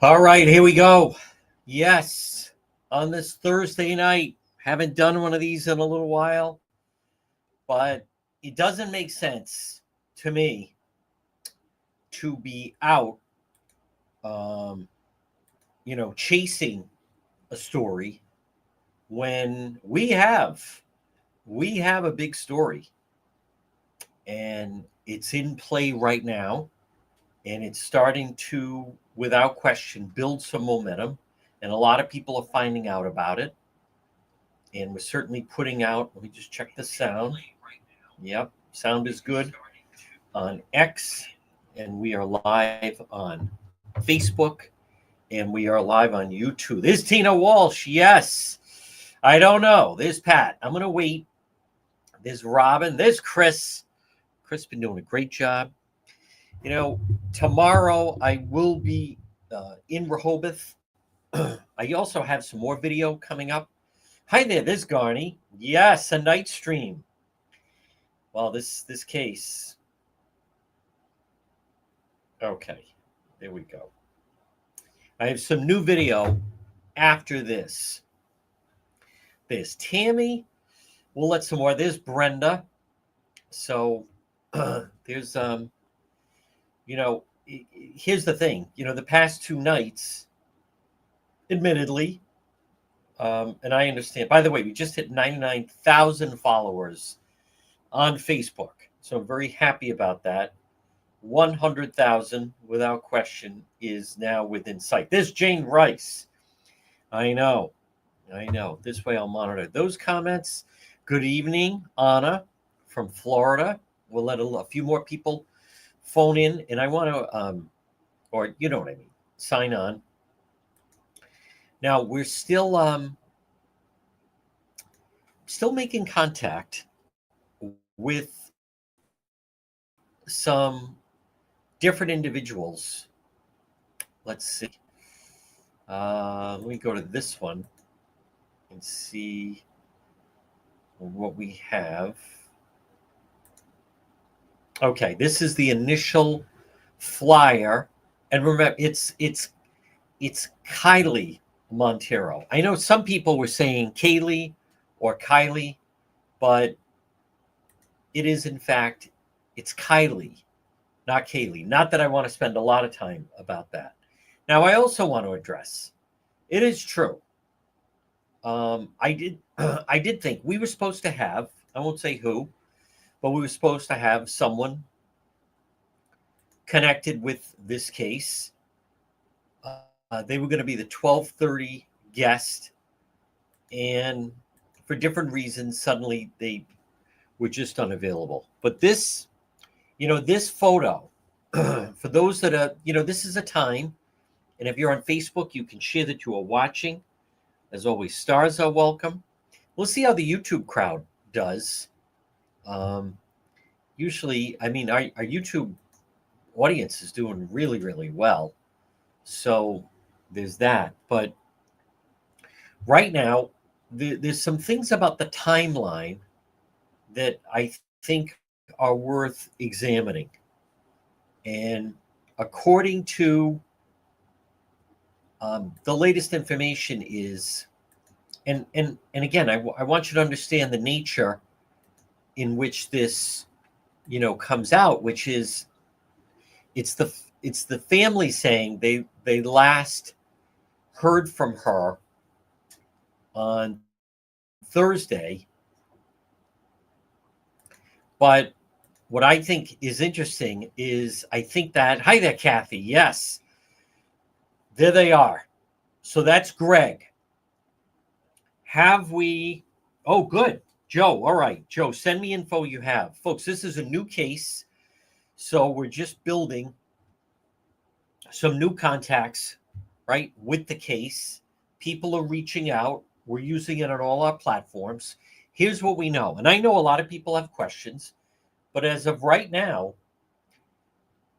All right, here we go. Yes, on this Thursday night. Haven't done one of these in a little while, but it doesn't make sense to me to be out, um, chasing a story when we have a big story and it's in play right now, and it's starting to, without question, build some momentum, and a lot of people are finding out about it. And we're certainly putting out, let me just check the sound. Yep, sound is good on X, and we are live on Facebook, and we are live on YouTube. There's Tina Walsh. Yes. I don't know. There's Pat. I'm going to wait. There's Robin. There's Chris. Chris been doing a great job. You know, tomorrow I will be in Rehoboth. I also have some more video coming up. Hi there, there's Garney. Yes, a night stream. Well, this case. Okay, there we go. I have some new video after this. There's Tammy. We'll let some more. There's Brenda. So there's here's the thing. The past two nights, admittedly, and I understand. By the way, we just hit 99,000 followers on Facebook, so I'm very happy about that. 100,000, without question, is now within sight. There's Jane Rice. I know. This way I'll monitor those comments. Good evening, Anna from Florida. We'll let a few more people phone in, and I want to, or you know what I mean, sign on. Now we're still making contact with some different individuals. Let's see. Let me go to this one and see what we have. Okay, this is the initial flyer, and remember, it's Kylee Monteiro. I know some people were saying Kaylee or Kylie, but it is in fact it's Kylee, not Kaylee. Not that I want to spend a lot of time about that. Now, I also want to address. It is true. I did think we were supposed to have. I won't say who, but we were supposed to have someone connected with this case. They were going to be the 12:30 guest, and for different reasons, suddenly they were just unavailable. But this photo, for those that are, this is a time, and if you're on Facebook, you can share that you are watching. As always, stars are welcome. We'll see how the YouTube crowd does. Usually, I mean, our YouTube audience is doing really, really well. So there's that. But right now, there's some things about the timeline that I think are worth examining. And according to the latest information is, and again, I want you to understand the nature in which this, comes out, which is it's the family saying they last heard from her on Thursday. But what I think is interesting is I think that, hi there, Kathy. Yes, there they are. So that's Greg. Have we? Oh, good. Joe. All right, Joe, send me info you have. Folks, this is a new case. So we're just building some new contacts, right, with the case. People are reaching out. We're using it on all our platforms. Here's what we know. And I know a lot of people have questions, but as of right now,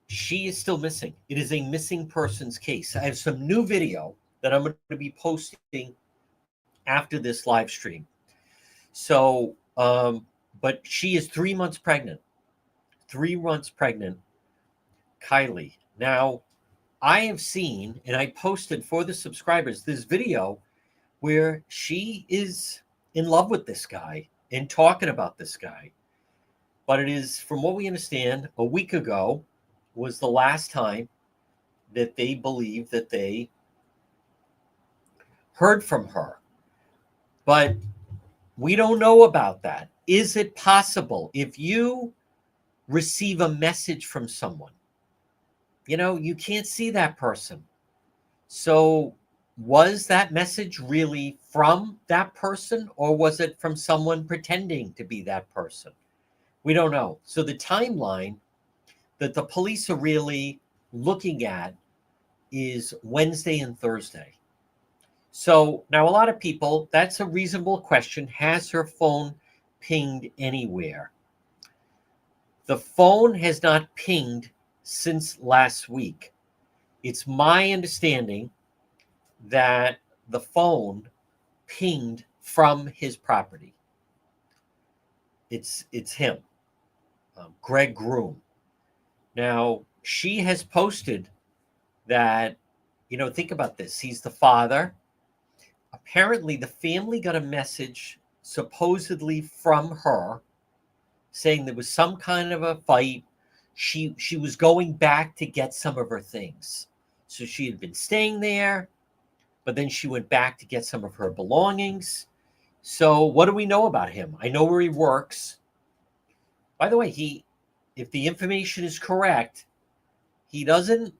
she is still missing. It is a missing persons case. I have some new video that I'm going to be posting after this live stream. So, but she is 3 months pregnant. 3 months pregnant, Kylee. Now, I have seen, and I posted for the subscribers, this video where she is in love with this guy and talking about this guy. But it is, from what we understand, a week ago was the last time that they believe that they heard from her. But we don't know about that. Is it possible if you receive a message from someone, you can't see that person? So was that message really from that person, or was it from someone pretending to be that person? We don't know. So the timeline that the police are really looking at is Wednesday and Thursday. So now a lot of people, that's a reasonable question. Has her phone pinged anywhere? The phone has not pinged since last week. It's my understanding that the phone pinged from his property. It's him, Greg Groom. Now, she has posted that, think about this. He's the father. Apparently, the family got a message supposedly from her saying there was some kind of a fight. She was going back to get some of her things. So she had been staying there, but then she went back to get some of her belongings. So what do we know about him? I know where he works. By the way, if the information is correct, he doesn't,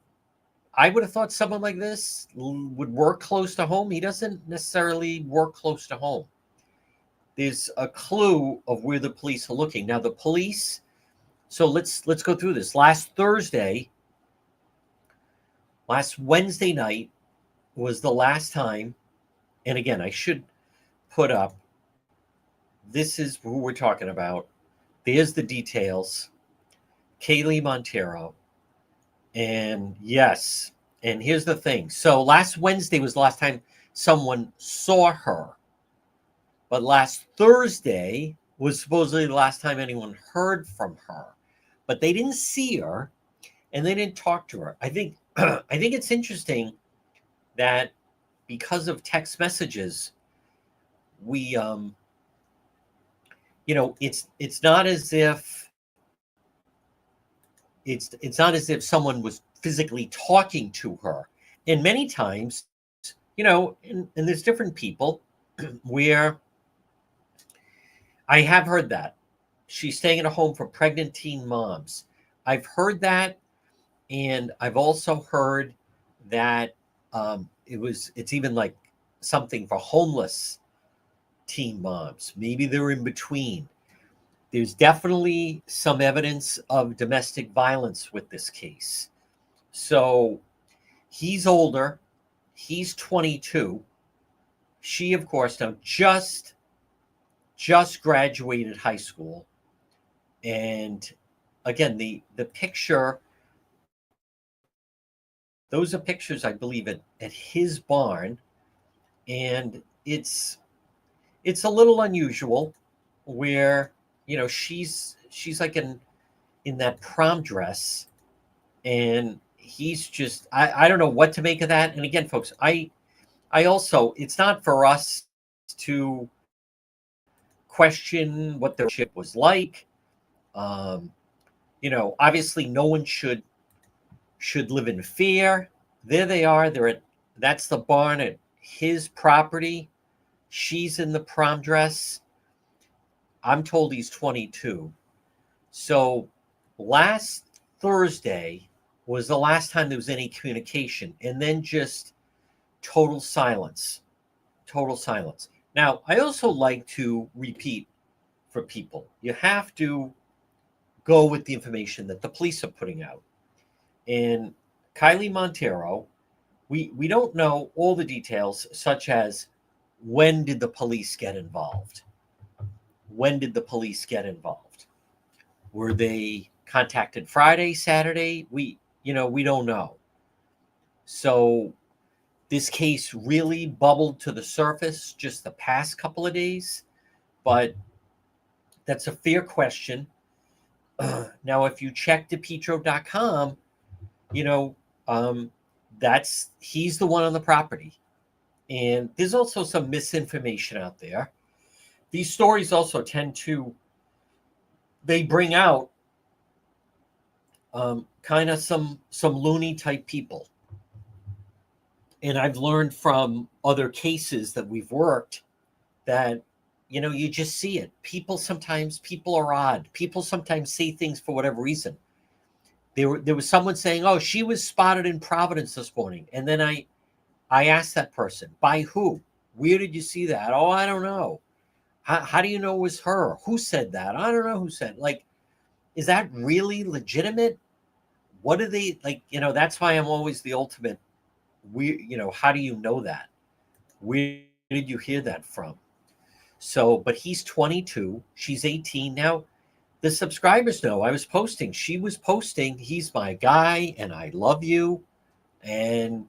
I would have thought someone like this would work close to home. He doesn't necessarily work close to home. There's a clue of where the police are looking. Now the police, so let's go through this. Last Wednesday night was the last time, and again, I should put up, this is who we're talking about. There's the details. Kylee Monteiro. And yes, and here's the thing. So last Wednesday was the last time someone saw her. But last Thursday was supposedly the last time anyone heard from her. But they didn't see her and they didn't talk to her. I think it's interesting that because of text messages, we it's not as if it's not as if someone was physically talking to her. And many times, and there's different people where I have heard that she's staying at a home for pregnant teen moms. I've heard that, and I've also heard that it's even like something for homeless teen moms. Maybe they're in between. There's definitely some evidence of domestic violence with this case. So he's older. He's 22. She, of course, now just graduated high school. And again, the picture, those are pictures, I believe, at his barn. And it's a little unusual where, she's like in that prom dress, and he's just, I don't know what to make of that. And again, folks, I also, it's not for us to question what their relationship was like. Obviously no one should live in fear. There they are. That's the barn at his property. She's in the prom dress. I'm told he's 22. So last Thursday was the last time there was any communication, and then just total silence. Total silence. Now, I also like to repeat for people, you have to go with the information that the police are putting out. And Kylee Monteiro, we don't know all the details, such as when did the police get involved? When did the police get involved? Were they contacted Friday, Saturday? We don't know. So this case really bubbled to the surface just the past couple of days, but that's a fair question. Now, if you check DePietro.com, he's the one on the property. And there's also some misinformation out there. These stories also they bring out kind of some loony type people. And I've learned from other cases that we've worked that, you just see it. People are odd. People sometimes say things for whatever reason. There was someone saying, "Oh, she was spotted in Providence this morning," and then I asked that person, "By who? Where did you see that?" "Oh, I don't know." How do you know it was her? Who said that? I don't know who said. Like, is that really legitimate? What do they like? That's why I'm always the ultimate. How do you know that? Where did you hear that from? So, but he's 22, she's 18. Now, the subscribers know I was posting. She was posting, "He's my guy and I love you." And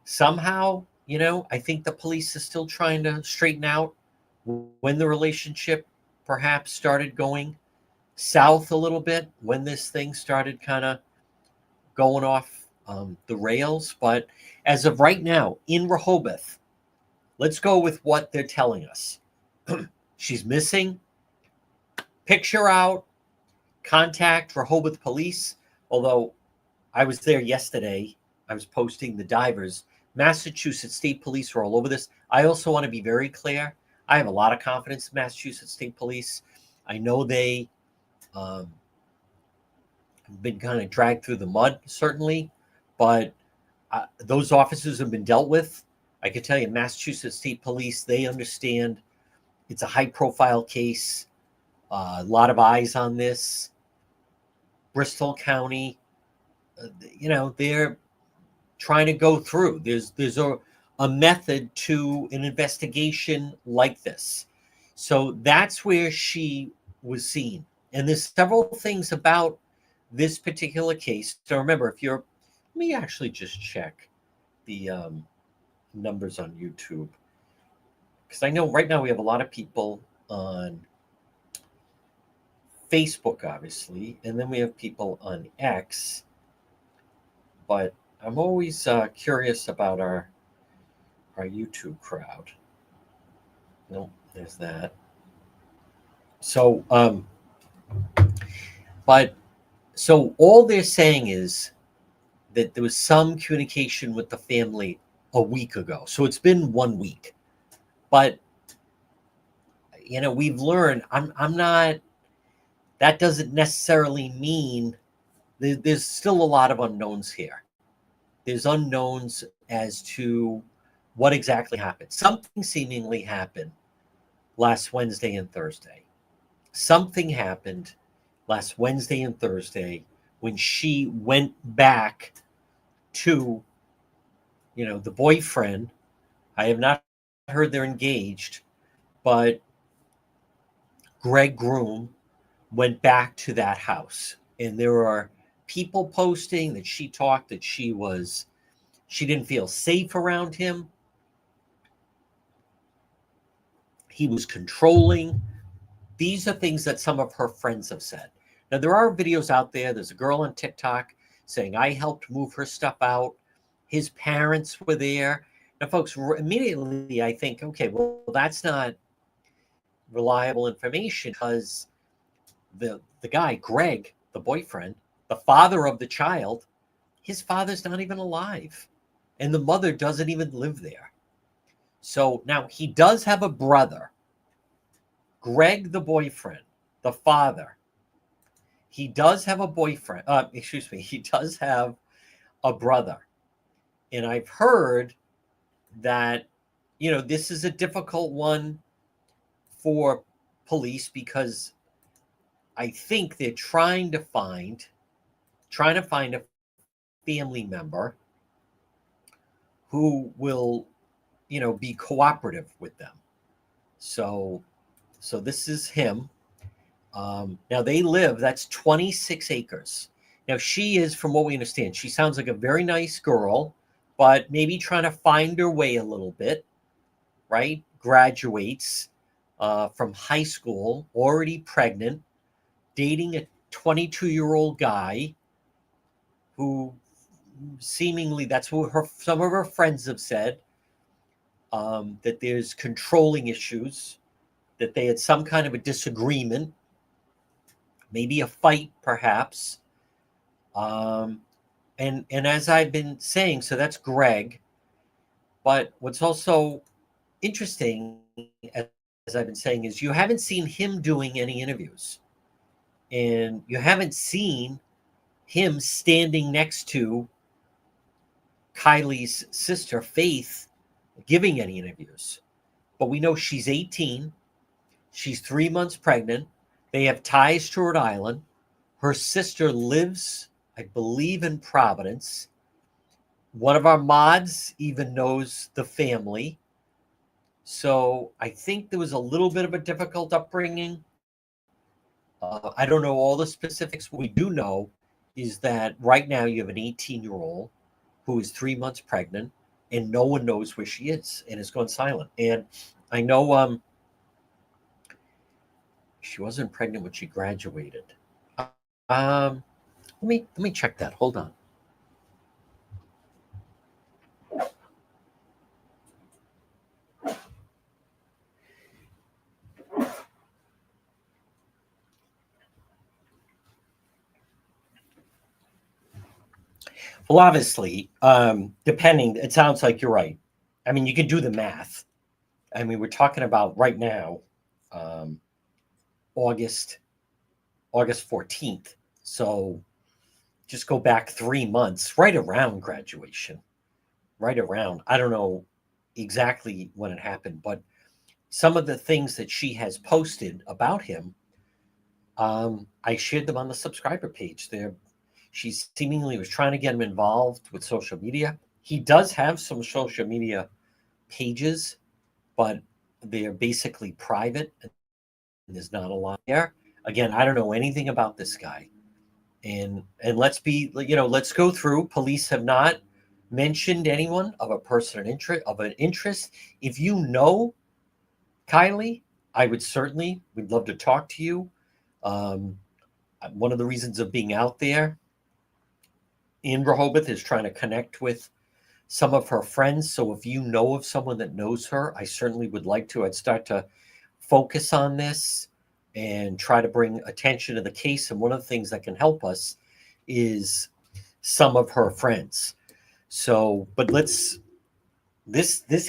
somehow, I think the police is still trying to straighten out when the relationship perhaps started going south a little bit, when this thing started kind of going off the rails. But as of right now, in Rehoboth, let's go with what they're telling us. She's missing. Picture out. Contact Rehoboth Police. Although I was there yesterday, I was posting the divers. Massachusetts State Police are all over this. I also want to be very clear. I have a lot of confidence in Massachusetts State Police. I know they been kind of dragged through the mud, certainly, but those officers have been dealt with. I can tell you, Massachusetts State Police, they understand it's a high-profile case. A lot of eyes on this. Bristol County, they're trying to go through. There's a method to an investigation like this. So that's where she was seen. And there's several things about this particular case. So remember, let me actually just check the numbers on YouTube. Because I know right now we have a lot of people on Facebook, obviously, and then we have people on X. But I'm always curious about our YouTube crowd. Nope, there's that. So, so all they're saying is that there was some communication with the family a week ago. So it's been 1 week. But we've learned I'm not. That doesn't necessarily mean there's still a lot of unknowns here. There's unknowns as to what exactly happened. Something seemingly happened last Wednesday and Thursday. Something happened last Wednesday and Thursday when she went back to, the boyfriend. I have not heard they're engaged, but Greg Groom went back to that house. And there are people posting that she talked that she didn't feel safe around him. He was controlling. These are things that some of her friends have said. Now, there are videos out there. There's a girl on TikTok saying, "I helped move her stuff out." His parents were there. Now, folks, immediately I think, okay, well, that's not reliable information, because the guy, Greg, the boyfriend, the father of the child, his father's not even alive. And the mother doesn't even live there. So now he does have a brother. Greg, the boyfriend, the father, he does have a boyfriend. He does have a brother. And I've heard that, this is a difficult one for police, because I think they're trying to find a family member who will, be cooperative with them. So this is him. Now they live, that's 26 acres. Now she is, from what we understand, she sounds like a very nice girl, but maybe trying to find her way a little bit, right? Graduates from high school, already pregnant, dating a 22-year-old guy who, seemingly that's what some of her friends have said, that there's controlling issues, that they had some kind of a disagreement, maybe a fight, perhaps. Um, and as I've been saying, so that's Greg. But what's also interesting, as I've been saying, is you haven't seen him doing any interviews, and you haven't seen him standing next to Kylie's sister, Faith, giving any interviews. But we know she's 18. She's 3 months pregnant. They have ties to Rhode Island. Her sister lives, I believe, in Providence. One of our mods even knows the family. So I think there was a little bit of a difficult upbringing. I don't know all the specifics. What we do know is that right now you have an 18-year-old who is 3 months pregnant, and no one knows where she is and has gone silent. And I know she wasn't pregnant when she graduated. Let me check that. Hold on. Well, obviously, depending, it sounds like you're right. I mean, you can do the math. I mean, we're talking about right now, um, August August 14th. So just go back 3 months, right around graduation, right around. I don't know exactly when it happened, but some of the things that she has posted about him, I shared them on the subscriber page. There, she seemingly was trying to get him involved with social media. He does have some social media pages, but they're basically private, and there's not a lot there. Again, I don't know anything about this guy, and let's go through. Police have not mentioned anyone of a person of an interest. If you know Kylee, I would love to talk to you. Um, One of the reasons of being out there in Rehoboth is trying to connect with some of her friends. So if you know of someone that knows her, I certainly would like to. I'd start to focus on this and try to bring attention to the case. And one of the things that can help us is some of her friends. So, but this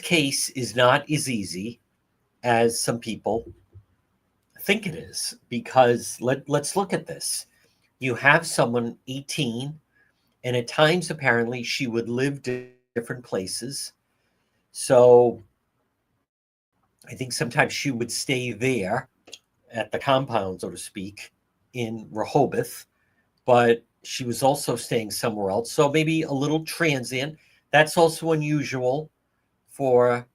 case is not as easy as some people think it is, because let's look at this. You have someone 18, and at times apparently she would live different places. So I think sometimes she would stay there at the compound, so to speak, in Rehoboth, but she was also staying somewhere else. So maybe a little transient. That's also unusual for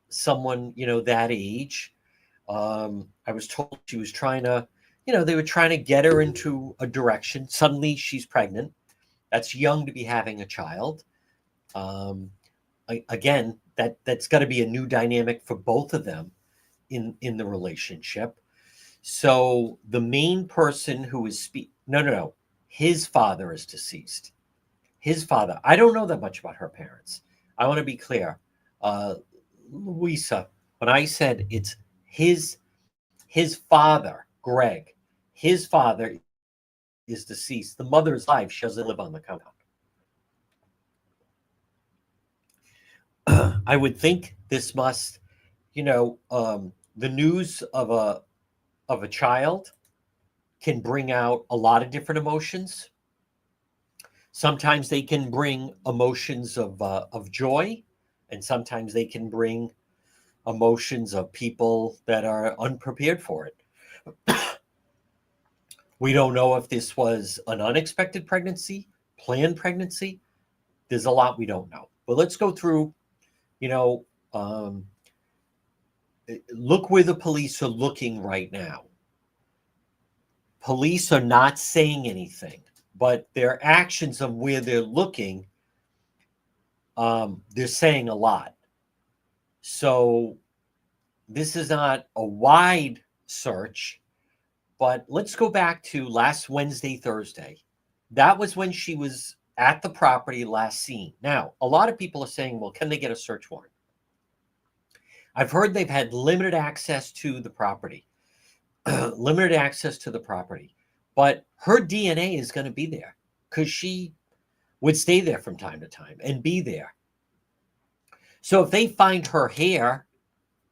someone, that age. I was told she was trying to, they were trying to get her into a direction. Suddenly she's pregnant. That's young to be having a child. Um, Again, that's got to be a new dynamic for both of them in the relationship. So the main person who is no, his father is deceased. His father. I don't know that much about her parents. I want to be clear. Uh, Louisa, when I said it's his father, Greg, his father is deceased. The mother's alive. She doesn't live on the compound. I would think this must, the news of a child can bring out a lot of different emotions. Sometimes they can bring emotions of joy, and sometimes they can bring emotions of people that are unprepared for it. We don't know if this was an unexpected pregnancy, planned pregnancy. There's a lot we don't know. But let's go through, you know, um, look where the police are looking right now. Police are not saying anything, but their actions of where they're looking, they're saying a lot. So this is not a wide search, but let's go back to last Wednesday, Thursday. That was when she was at the property last seen. Now, a lot of people are saying, well, can they get a search warrant? I've heard they've had limited access to the property, limited access to the property, but her DNA is going to be there because she would stay there from time to time and be there. So if they find her hair,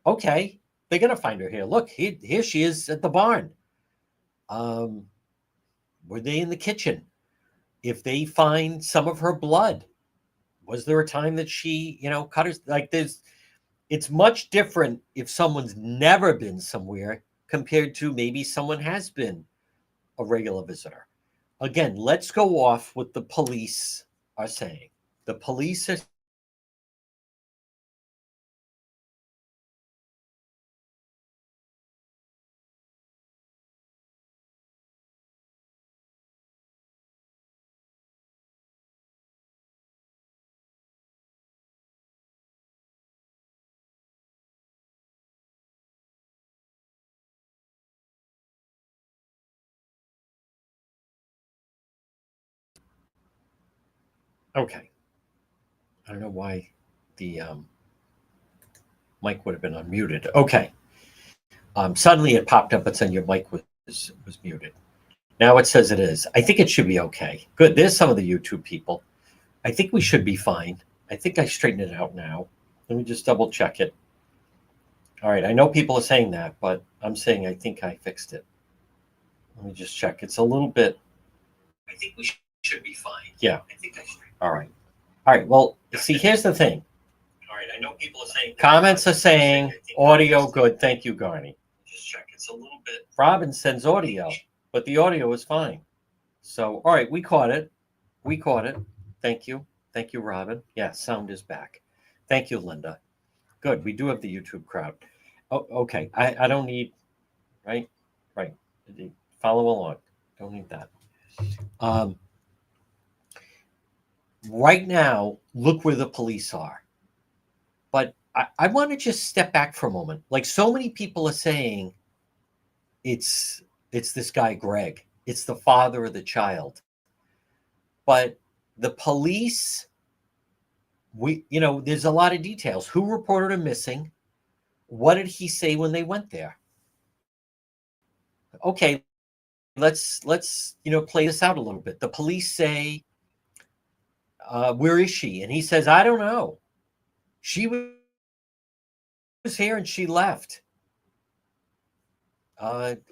okay, they're going to find her hair. Look, here she is at the barn. Were they in the kitchen? If they find some of her blood, was there a time that she, cut her? Like it's much different if someone's never been somewhere compared to maybe someone has been a regular visitor. Again, let's go off what the police are saying. The police are okay. I don't know why the mic would have been unmuted. Okay. Suddenly it popped up and said your mic was muted. Now it says it is. I think it should be okay. Good. There's some of the YouTube people. I think we should be fine. I think I straightened it out now. Let me just double check it. All right. I know people are saying that, but I'm saying I think I fixed it. Let me just check. It's a little bit. I think we should be fine. Yeah. I think I straightened. All right. All right. Well, see, here's the thing. All right. I know people are saying. Comments are saying audio good. Thank you, Garney. Just check. It's a little bit. Robin sends audio, but the audio is fine. So, all right. We caught it. We caught it. Thank you. Thank you, Robin. Yeah, sound is back. Thank you, Linda. Good. We do have the YouTube crowd. Oh, okay. I don't need, right? Right. Follow along. Don't need that. Right now, look where the police are. But I want to just step back for a moment. Like so many people are saying, it's this guy, Greg. It's the father of the child. But the police, there's a lot of details. Who reported him missing? What did he say when they went there? Okay, let's play this out a little bit. The police say, where is she? And he says, I don't know. She was here and she left.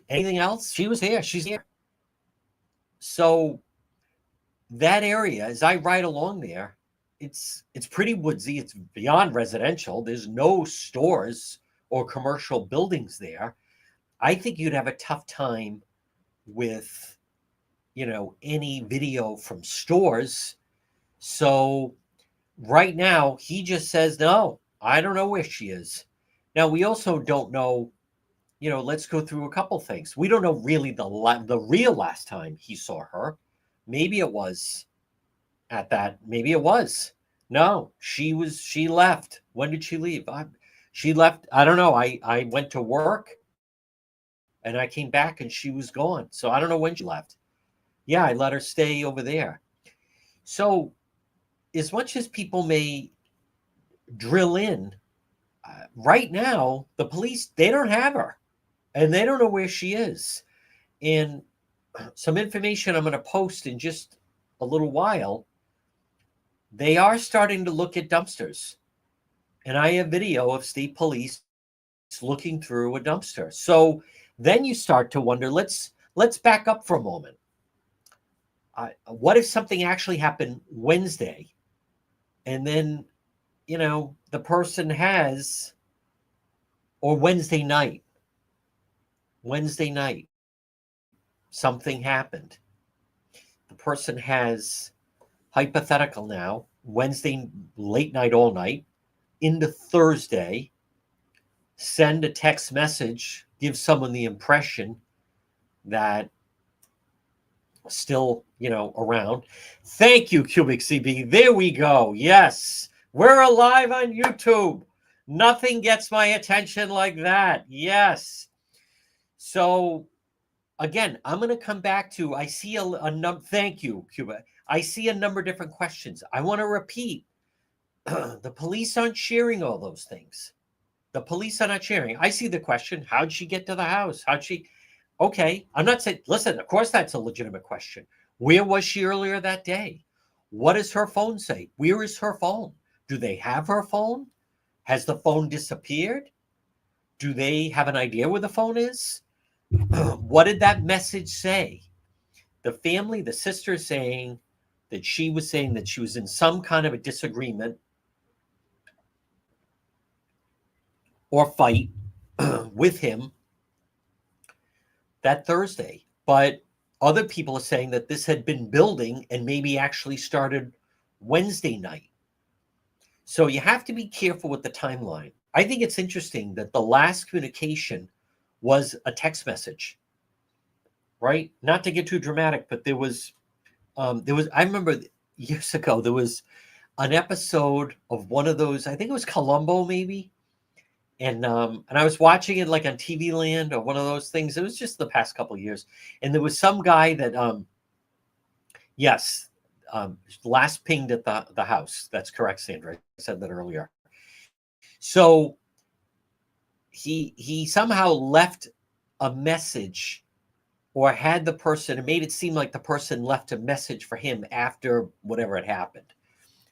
Anything else? She was here. She's here. So that area, as I ride along there, it's pretty woodsy. It's beyond residential. There's no stores or commercial buildings there. I think you'd have a tough time with, any video from stores. So right now, he just says, no, I don't know where she is. Now, we also don't know, let's go through a couple things. We don't know really the real last time he saw her. Maybe it was at that. Maybe it was. No, she left. When did she leave? She left. I don't know. I went to work and I came back and she was gone. So I don't know when she left. Yeah, I let her stay over there. So as much as people may drill in, right now, the police, they don't have her and they don't know where she is. And some information I'm going to post in just a little while, they are starting to look at dumpsters. And I have video of state police looking through a dumpster. So then you start to wonder, let's back up for a moment. What if something actually happened Wednesday and then, the person has, or Wednesday night, something happened. The person has, hypothetical now, Wednesday, late night, all night, into Thursday, send a text message, give someone the impression that still, around. Thank you, Cubic CB. There we go. Yes, we're alive on YouTube. Nothing gets my attention like that. Yes. So again, I'm going to come back to, I see a number. Thank you, Cuba. I see a number of different questions. I want to repeat, the police aren't sharing all those things. The police are not sharing. I see the question, how'd she get to the house? How'd she? Okay, I'm not saying, listen, of course that's a legitimate question. Where was she earlier that day? What does her phone say? Where is her phone? Do they have her phone? Has the phone disappeared? Do they have an idea where the phone is? What did that message say? The family, the sister is saying that she was in some kind of a disagreement or fight with him that Thursday. But other people are saying that this had been building and maybe actually started Wednesday night. So you have to be careful with the timeline. I think it's interesting that the last communication was a text message, right? Not to get too dramatic, but there was, I remember years ago, there was an episode of one of those, I think it was Columbo maybe. And I was watching it like on TV Land or one of those things. It was just the past couple of years. And there was some guy that, yes, last pinged at the house. That's correct, Sandra. I said that earlier. So he somehow left a message or had the person, it made it seem like the person left a message for him after whatever had happened.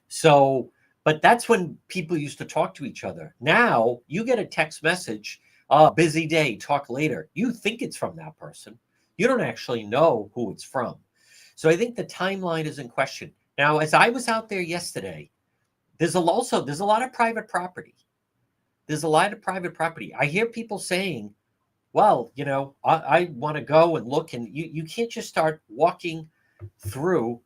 So, but that's when people used to talk to each other. Now you get a text message, busy day, talk later. You think it's from that person. You don't actually know who it's from. So I think the timeline is in question. Now, as I was out there yesterday, there's a lot of private property. There's a lot of private property. I hear people saying, well, I want to go and look, and you can't just start walking through.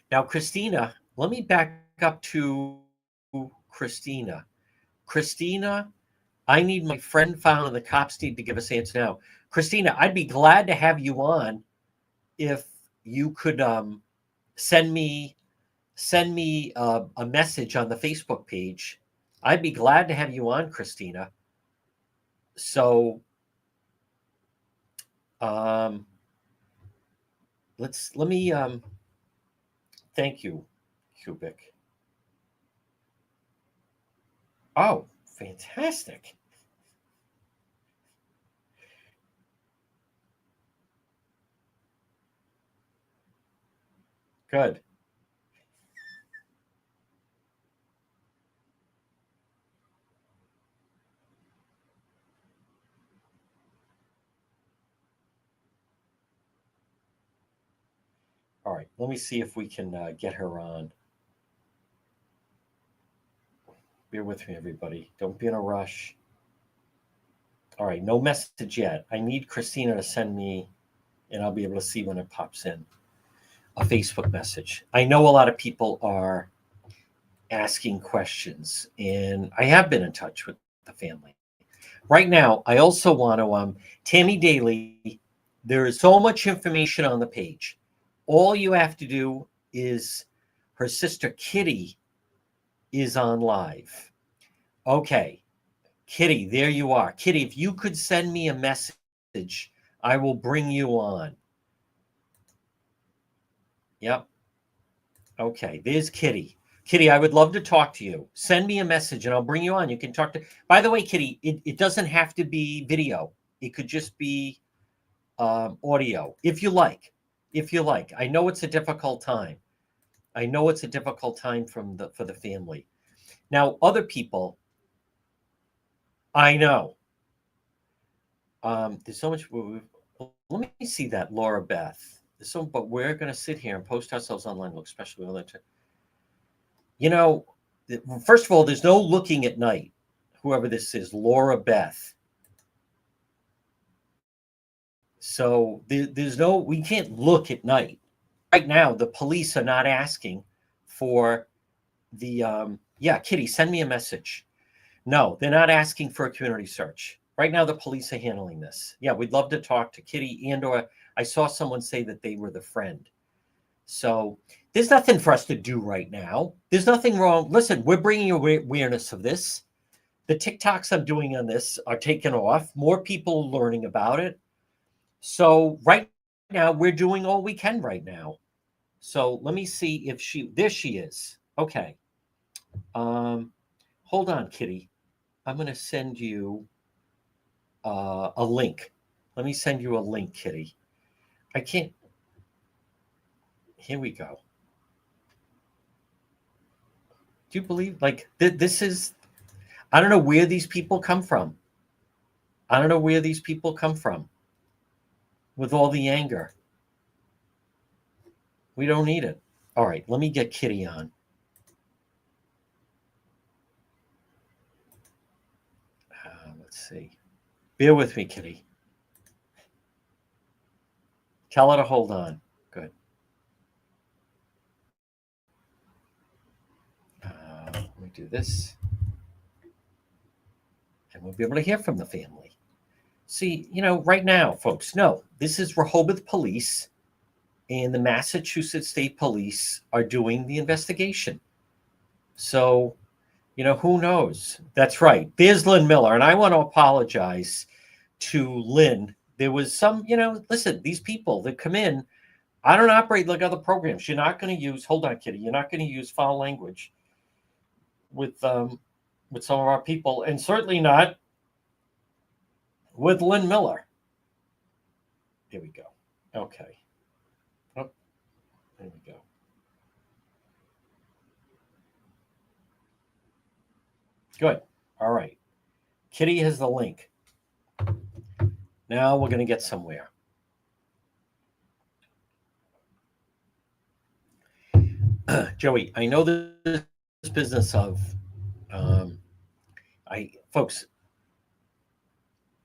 Now, Christina, let me back up to Christina. Christina, I need my friend found, and the cops need to give us answer now. Christina, I'd be glad to have you on if you could send me a message on the Facebook page. I'd be glad to have you on, Christina. So let me thank you, Cubic. Oh, fantastic. Good. All right, let me see if we can get her on. Bear with me, everybody. Don't be in a rush. All right, no message yet. I need Christina to send me, and I'll be able to see when it pops in, a Facebook message. I know a lot of people are asking questions, and I have been in touch with the family. Right now, I also want to, Tammy Daly, there is so much information on the page. All you have to do is, her sister Kitty is on live. Okay, Kitty, there you are. Kitty, if you could send me a message, I will bring you on. Yep. Okay, there's Kitty. Kitty, I would love to talk to you. Send me a message and I'll bring you on. You can talk to, by the way, Kitty, it doesn't have to be video. It could just be audio, if you like. If you like. I know it's a difficult time. I know it's a difficult time for the family. Now, other people, I know. There's so much. Let me see that, Laura Beth. But we're going to sit here and post ourselves online. Look, especially with that. First of all, there's no looking at night. Whoever this is, Laura Beth. So there's no. We can't look at night. Right now, the police are not asking for the. Yeah, Kitty, send me a message. No, they're not asking for a community search. Right now, the police are handling this. Yeah, we'd love to talk to Kitty or I saw someone say that they were the friend. So there's nothing for us to do right now. There's nothing wrong. Listen, we're bringing awareness of this. The TikToks I'm doing on this are taking off. More people learning about it. So right now, we're doing all we can right now. So let me see if there she is. Okay. Hold on, Kitty. I'm going to send you a link. Let me send you a link, Kitty. I can't. Here we go. Do you believe like this is? I don't know where these people come from. I don't know where these people come from with all the anger. We don't need it. All right, let me get Kitty on. Let's see. Bear with me, Kitty. Tell her to hold on. Good. Let me do this. And we'll be able to hear from the family. See, right now, folks, no, this is Rehoboth Police and the Massachusetts State Police are doing the investigation. So, who knows? That's right. There's Lynn Miller. And I want to apologize to Lynn. There was some, listen, these people that come in, I don't operate like other programs. You're not going to use, hold on, Kitty, you're not going to use foul language with some of our people, and certainly not with Lynn Miller. Here we go. Okay. Oh, there we go. Good. All right. Kitty has the link. Now we're going to get somewhere. Joey, I know this business of, folks,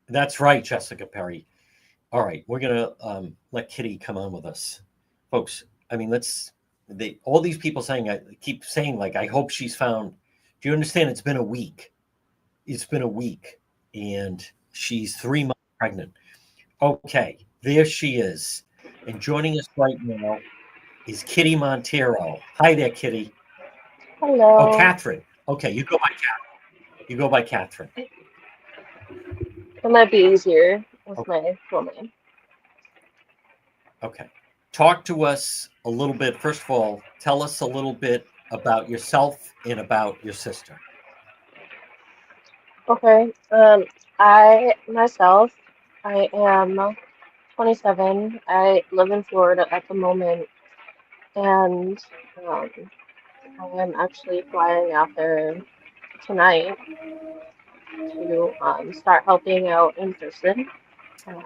that's right, Jessica Perry. All right, we're going to let Kitty come on with us. Folks, I mean, all these people saying, I keep saying, like, I hope she's found. Do you understand? It's been a week. It's been a week, and she's 3 months pregnant. Okay, there she is. And joining us right now is Kylee Monteiro. Hi there, Kitty. Hello. Oh, Catherine. Okay, you go by Catherine. You go by Catherine. It might be easier with my full name. Okay. Talk to us a little bit. First of all, tell us a little bit about yourself and about your sister. Okay. I am 27. I live in Florida at the moment, and um, I am actually flying out there tonight to start helping out in person um,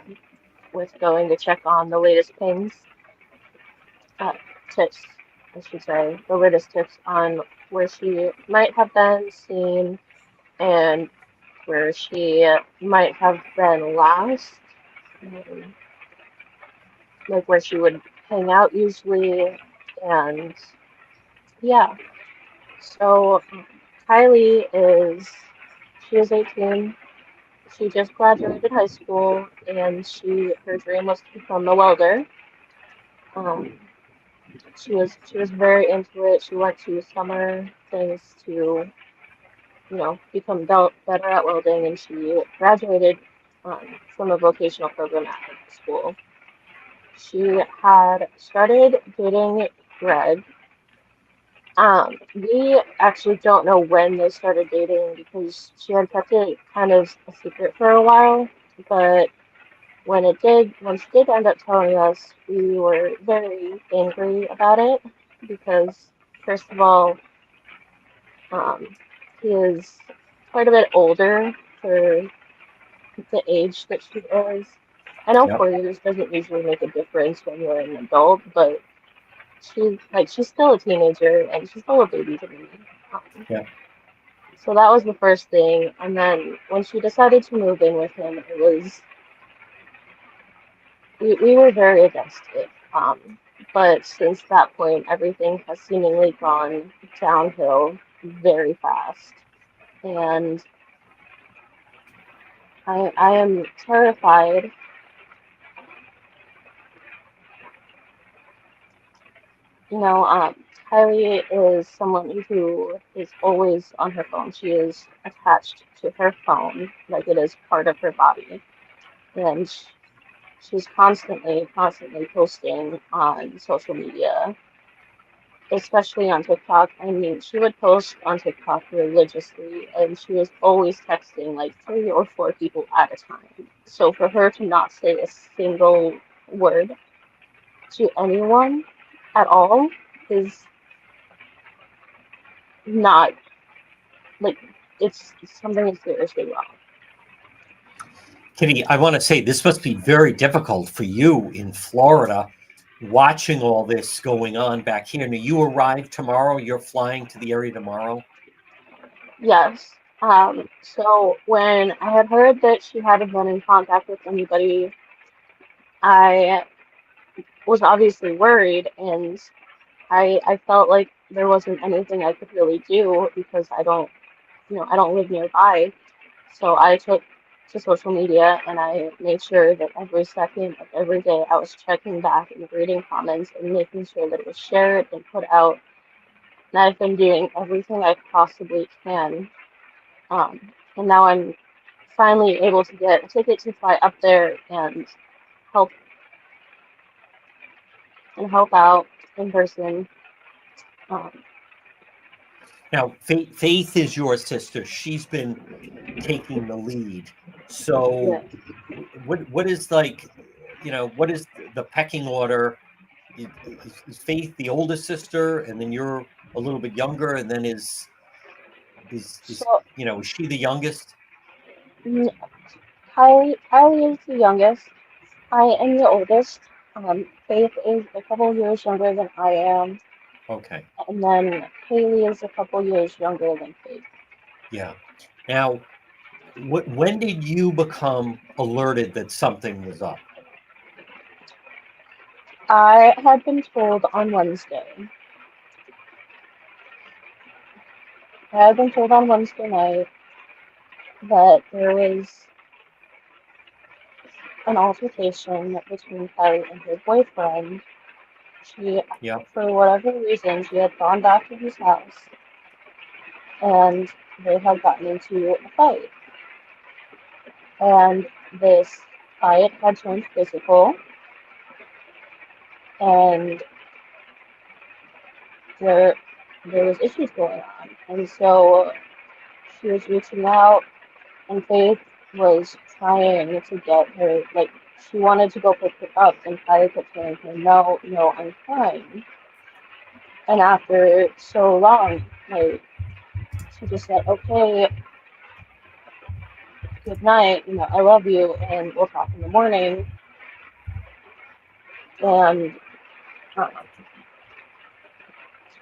with going to check on the latest pings, tips, I should say, the latest tips on where she might have been seen and where she might have been last, um, like where she would hang out usually. And yeah, so Kylee she is 18. She just graduated high school, and her dream was to become a welder. Um, she was very into it. She went to summer things to become better at welding, and she graduated from a vocational program at her school. She had started dating Greg. We actually don't know when they started dating because she had kept it kind of a secret for a while, but when she did end up telling us, we were very angry about it because, first of all, um, he is quite a bit older for the age that she is. I know Yep. 4 years doesn't usually make a difference when you're an adult, but she's still a teenager and she's still a baby to me. Yeah. So that was the first thing, and then when she decided to move in with him, we were very against it. But since that point, everything has seemingly gone downhill very fast, and I am terrified. Kylie is someone who is always on her phone. She is attached to her phone like it is part of her body, and she's constantly posting on social media. especially on TikTok. I mean, she would post on TikTok religiously, and she was always texting like 3 or 4 people at a time. So for her to not say a single word to anyone at all is not like it's something is seriously wrong. Kitty, I want to say this must be very difficult for you in Florida, watching all this going on back here. Now, you arrive tomorrow. You're flying to the area tomorrow. Yes. So when I had heard that she hadn't been in contact with anybody, I was obviously worried, and I felt like there wasn't anything I could really do because I don't live nearby. So I took to social media and I made sure that every second of every day I was checking back and reading comments and making sure that it was shared and put out. And I've been doing everything I possibly can. And now I'm finally able to get a ticket to fly up there and help help out in person. Um, Now, Faith is your sister. She's been taking the lead. So, yeah. what is like, what is the pecking order? Is Faith the oldest sister, and then you're a little bit younger, and then is So is she the youngest? mm, Kylie is the youngest. I am the oldest. Faith is a couple years younger than I am, Okay, and then Haley is a couple years younger than Faith. yeah. Now, when did you become alerted that something was up? I had been told on Wednesday. I had been told on Wednesday night that there was an altercation between Kylie and her boyfriend. She, Yeah, for whatever reason, she had gone back to his house and they had gotten into a fight. And this fight had turned physical, and there there was issues going on. And so she was reaching out, and Faith was trying to get her, like, she wanted to go pick her up, and Kylie kept telling her, no, no, I'm fine. And after so long, like, she just said, okay, good night, I love you, and we'll talk in the morning. And um,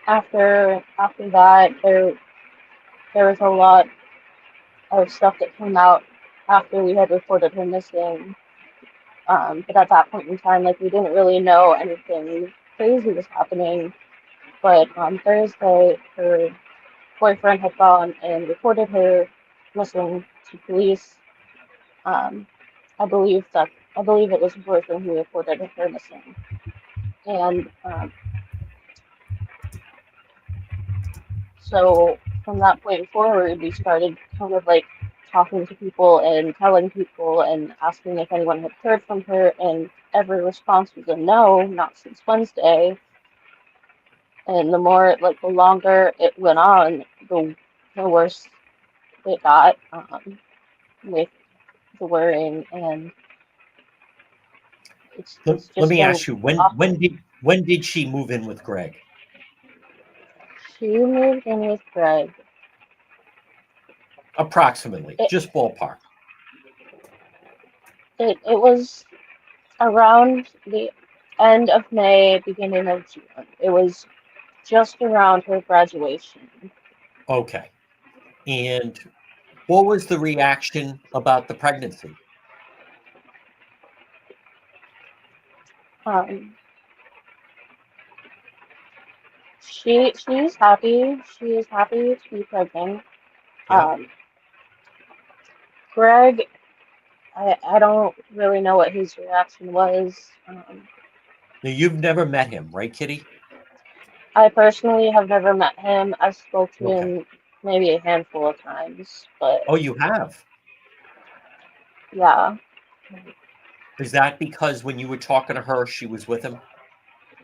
after that, there was a lot of stuff that came out after we had reported her missing. But at that point in time, like, we didn't really know anything crazy was happening. But on Thursday, her boyfriend had gone and reported her missing to police. Um, I believe it was her boyfriend who reported her missing. And so from that point forward, we started kind of like talking to people and telling people and asking if anyone had heard from her, and every response was a no, not since Wednesday. And the more, like, the longer it went on, the worse it got, with the worrying, and let, it's let just me been ask you, when awful. when did when did she move in with Greg? She moved in with Greg. Approximately, It just ballpark. it was around the end of May, beginning of June. It was just around her graduation. Okay. And what was the reaction about the pregnancy? Um, she's happy. She is happy to be pregnant. Yeah. Um, Greg, I don't really know what his reaction was. Now, you've never met him, right, Kitty? I personally have never met him. I've spoke to Okay. him maybe a handful of times, but Oh, you have. yeah, Is that because when you were talking to her, she was with him?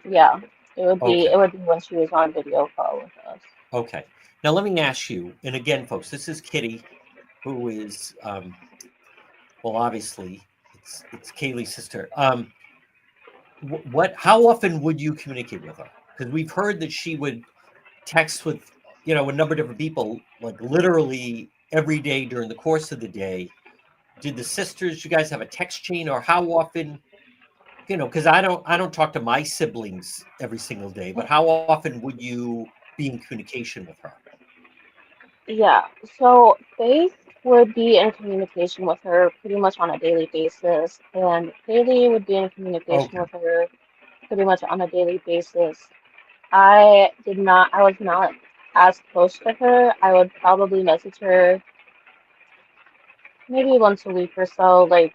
yeah. Okay. It would be when she was on video call with us. Okay. Now let me ask you, and again, folks, this is Kitty, who is, well, obviously, it's Kaylee's sister. How often would you communicate with her? Because we've heard that she would text with, a number of different people, like literally every day during the course of the day. Did the sisters, you guys have a text chain, or how often? Because I don't talk to my siblings every single day, but how often would you be in communication with her? Yeah, so Faith would be in communication with her pretty much on a daily basis, and Haley would be in communication Okay, with her pretty much on a daily basis. I was not as close to her. I would probably message her maybe once a week or so, like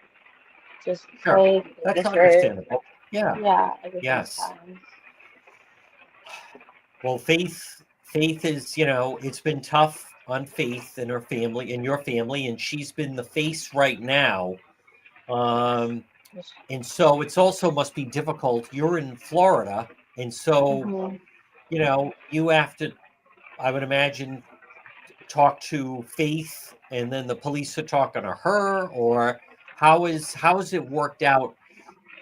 just sure. hey, That's making sure, understandable. Yeah. yeah, everything's Yes. fine. Well, Faith is, it's been tough on Faith and her family and your family, and she's been the face right now. Um, and so it's also must be difficult. You're in Florida, and so, Mhm. you have to, I would imagine, talk to Faith, and then the police are talking to her, or how is it worked out?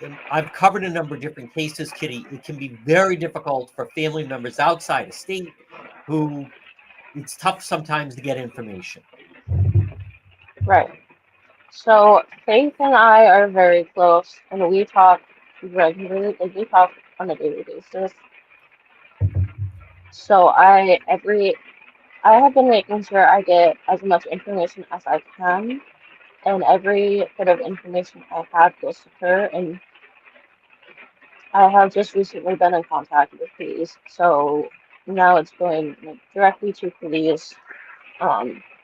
And I've covered a number of different cases, Kitty. It can be very difficult for family members outside of state who it's tough sometimes to get information. Right. So Faith and I are very close, and we talk regularly. Like we talk on a daily basis. So I have been making sure I get as much information as I can, and every bit of information I have goes to her. And I have just recently been in contact with police, so now it's going like, directly to police.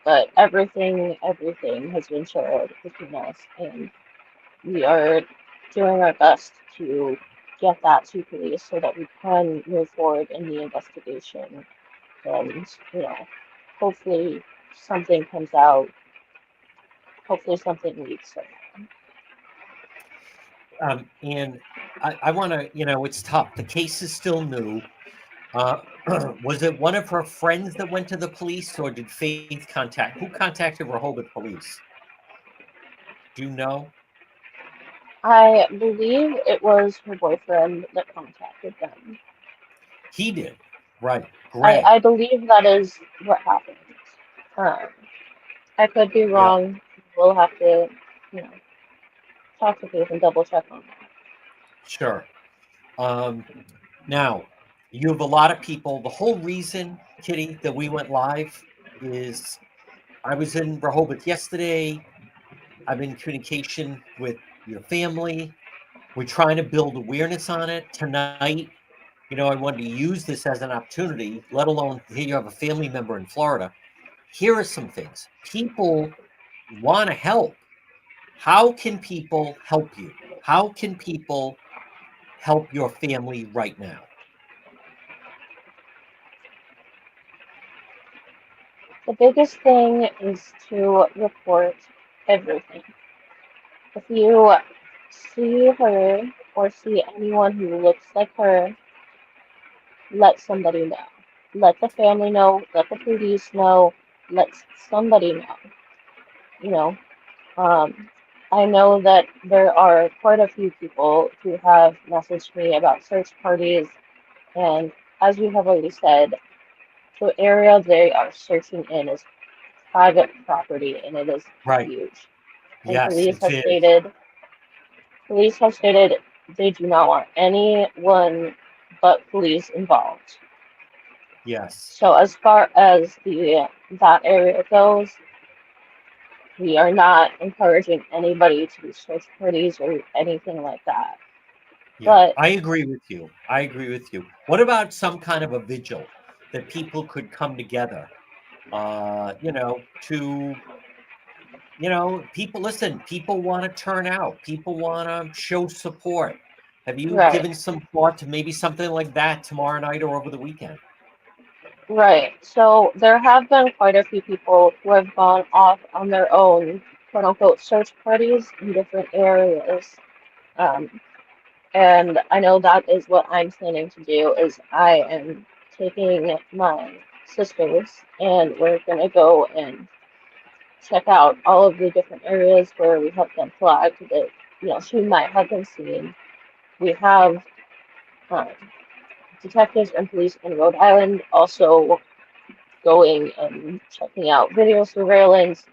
But everything has been shared between us, and we are doing our best to get that to police so that we can move forward in the investigation. And, hopefully something comes out. Hopefully something leaks. And I want to, it's tough. The case is still new. Uh, was it one of her friends that went to the police, or did Faith who contacted Rehoboth police? Do you know? I believe it was her boyfriend that contacted them. He did. Right. Greg. I believe that is what happened. Um, I could be Yeah, wrong. We'll have to, you know, talk to Faith and double check on that. sure. Um, Now, you have a lot of people. The whole reason, Kitty, that we went live is I was in Rehoboth yesterday. I'm in communication with your family. We're trying to build awareness on it tonight. I wanted to use this as an opportunity, let alone here you have a family member in Florida. Here are some things. People want to help. How can people help you? How can people help your family right now? The biggest thing is to report everything. If you see her or see anyone who looks like her, let somebody know. Let the family know, let the police know, let somebody know. You know, um, I know that there are quite a few people who have messaged me about search parties, and as you have already said, the area they are searching in is private property and it is Right. huge. And Yes, it is. police have stated they do not want anyone but police involved. Yes. So as far as the that area goes, we are not encouraging anybody to do search parties or anything like that. Yeah, But I agree with you. I agree with you. What about some kind of a vigil that people could come together? To people listen, people want to turn out, people want to show support. Have you right, given some thought to maybe something like that tomorrow night or over the weekend? right. So there have been quite a few people who have gone off on their own, quote unquote, search parties in different areas. Um, And I know that is what I'm planning to do is I am taking my sisters and we're gonna go and check out all of the different areas where we have been flagged that she might have been seen. We have um, detectives and police in Rhode Island also going and checking out video surveillance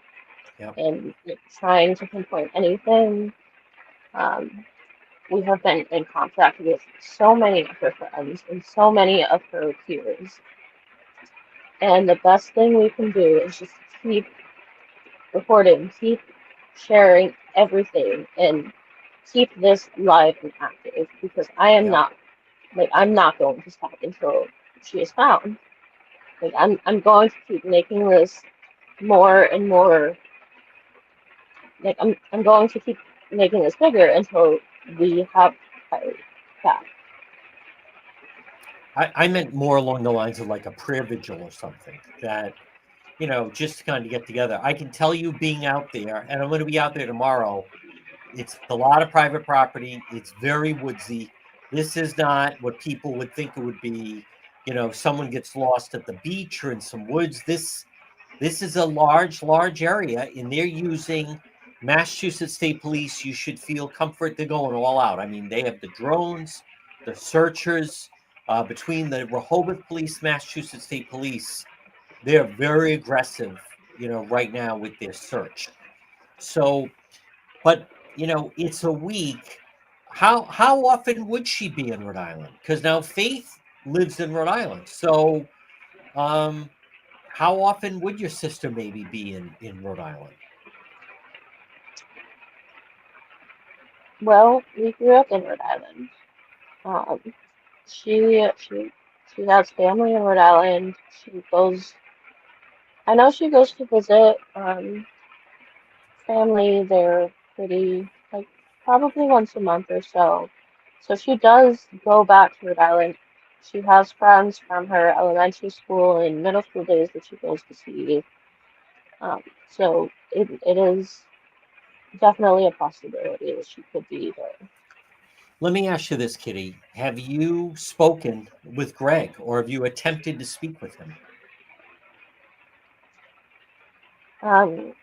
Yep. and trying to pinpoint anything. Um, we have been in contact with so many of her friends and so many of her peers. And the best thing we can do is just keep recording, keep sharing everything, and keep this live and active because Yep. I'm not going to stop until she is found. Like I'm going to keep making this more and more. Like I'm going to keep making this bigger until we have Kylie back. I meant more along the lines of like a prayer vigil or something that, just to kind of get together. I can tell you being out there, and I'm going to be out there tomorrow. It's a lot of private property. It's very woodsy. This is not what people would think it would be. Someone gets lost at the beach or in some woods. This is a large area, and they're using Massachusetts State Police. You should feel comfort. They're going all out. I mean, they have the drones, the searchers, between the Rehoboth Police, Massachusetts State Police. They're very aggressive, right now with their search. So, but it's a week. How often would she be in Rhode Island? Because now Faith lives in Rhode Island. So, um, how often would your sister maybe be in Rhode Island? Well, we grew up in Rhode Island. Um, she has family in Rhode Island. She goes. I know she goes to visit family there pretty like probably once a month or so. So she does go back to Rhode Island. She has friends from her elementary school and middle school days that she goes to see. So it is definitely a possibility that she could be there. Let me ask you this, Kitty. Have you spoken with Greg or have you attempted to speak with him?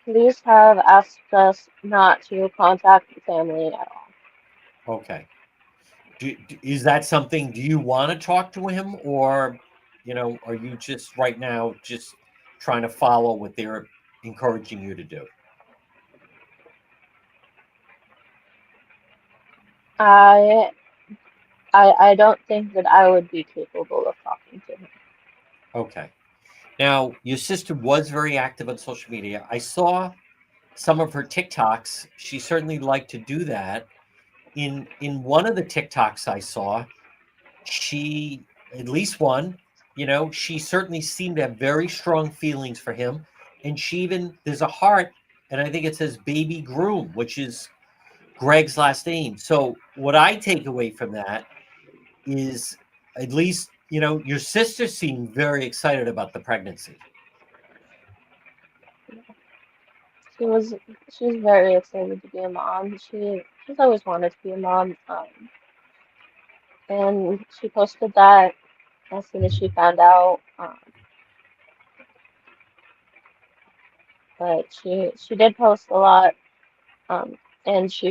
Police have asked us not to contact the family at all. Okay. Is that something, do you want to talk to him or, are you just right now just trying to follow what they're encouraging you to do? I I don't think that I would be capable of talking to him. Okay. Now, your sister was very active on social media. I saw some of her TikToks. She certainly liked to do that. In one of the TikToks I saw, she, at least one, she certainly seemed to have very strong feelings for him. And she even, there's a heart, and I think it says baby groom, which is Greg's last name. So what I take away from that is, at least, your sister seemed very excited about the pregnancy. She was she's very excited to be a mom. She's always wanted to be a mom. And she posted that as soon as she found out. But she did post a lot. And she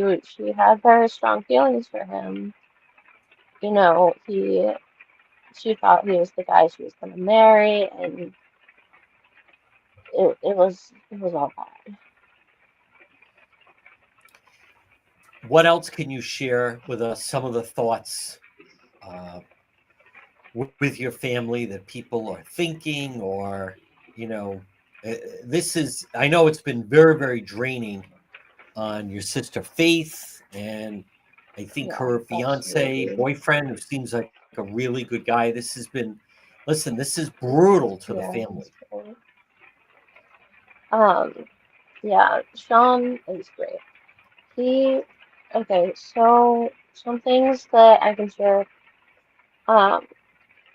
had very strong feelings for him. He she thought he was the guy she was gonna marry, and it was all bad. What else can you share with us? Some of the thoughts uh, with your family that people are thinking, or you know, this is. I know it's been very, very draining on your sister Faith, and I think Yeah, her fiance, absolutely. boyfriend, who seems like a really good guy. This has been, listen, this is brutal to the Yeah, family. he's great. Um, yeah, Sean is great. He, okay, so some things that I can share. Um,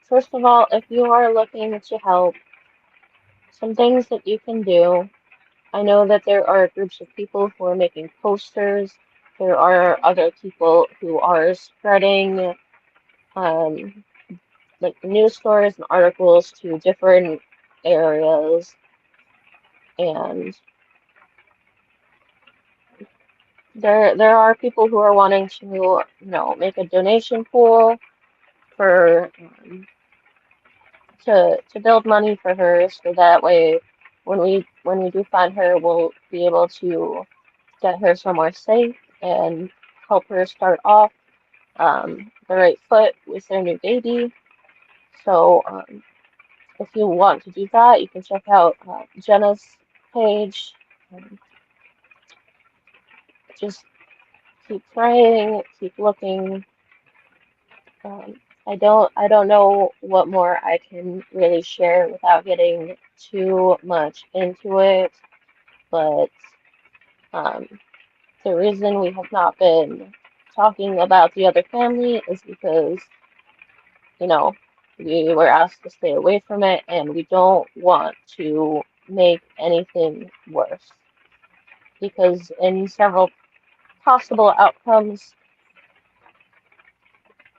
First of all, if you are looking to help, some things that you can do. I know that there are groups of people who are making posters there are other people who are spreading um, like news stories and articles to different areas, and there are people who are wanting to, make a donation pool for to build money for her, so that way when we do find her, we'll be able to get her somewhere safe and help her start off the right foot with their new baby. So if you want to do that, you can check out Jenna's page. Um, just keep praying, keep looking. I don't know what more I can really share without getting too much into it, but um, the reason we have not been talking about the other family is because, you know, we were asked to stay away from it, and we don't want to make anything worse. Because in several possible outcomes,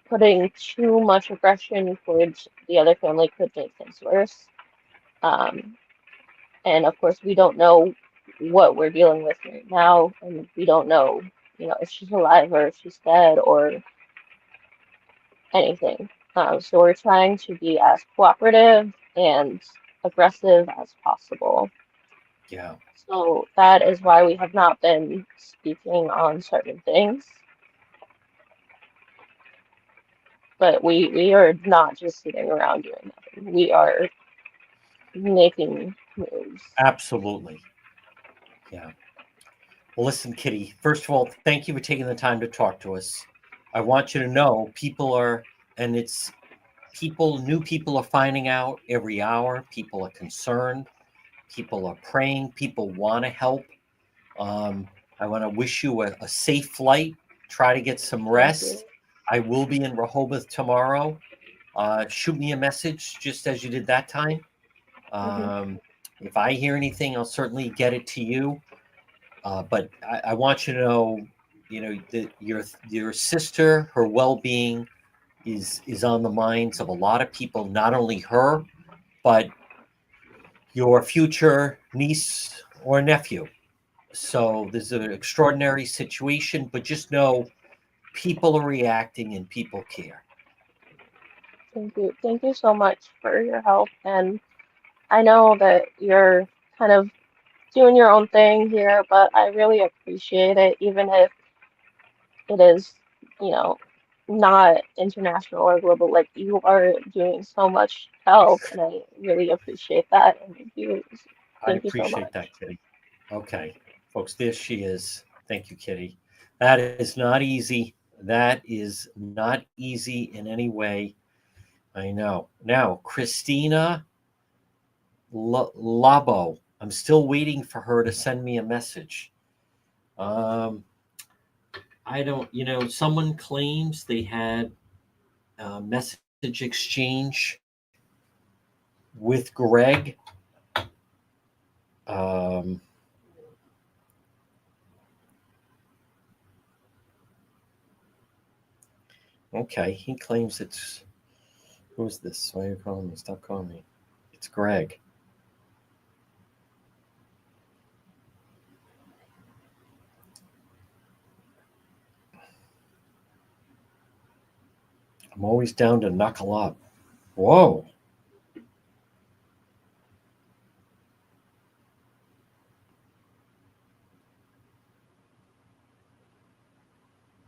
putting too much aggression towards the other family could make things worse. Um, and of course, we don't know what we're dealing with right now, and we don't know, if she's alive or if she's dead or anything. So we're trying to be as cooperative and aggressive as possible. Yeah. So that is why we have not been speaking on certain things. But we are not just sitting around doing nothing. We are making moves. Absolutely. Yeah. Well, listen, Kitty, first of all, thank you for taking the time to talk to us. I want you to know and it's new people are finding out every hour. People are concerned. People are praying. People want to help. Um, I want to wish you a safe flight. Try to get some Thank you. rest. I will be in Rehoboth tomorrow. Shoot me a message just as you did that time. Hmm. Um, if I hear anything, I'll certainly get it to you. But I want you to know, that your sister, her well-being is on the minds of a lot of people. Not only her, but your future niece or nephew. So this is an extraordinary situation, but just know people are reacting and people care. Thank you. Thank you so much for your help. And I know that you're kind of doing your own thing here, but I really appreciate it, even if it is, you know, not international or global. Like you are doing so much help, and I really appreciate that. And I thank you so appreciate much. that, Kitty. Okay, folks, there she is. Thank you, Kitty. That is not easy. That is not easy in any way. I know. Now, Christina Labo. I'm still waiting for her to send me a message. Um, I don't, someone claims they had a message exchange with Greg. Um, okay, he claims it's. Who's this? Why are you calling me? Stop calling me. It's Greg. I'm always down to knuckle up. Whoa.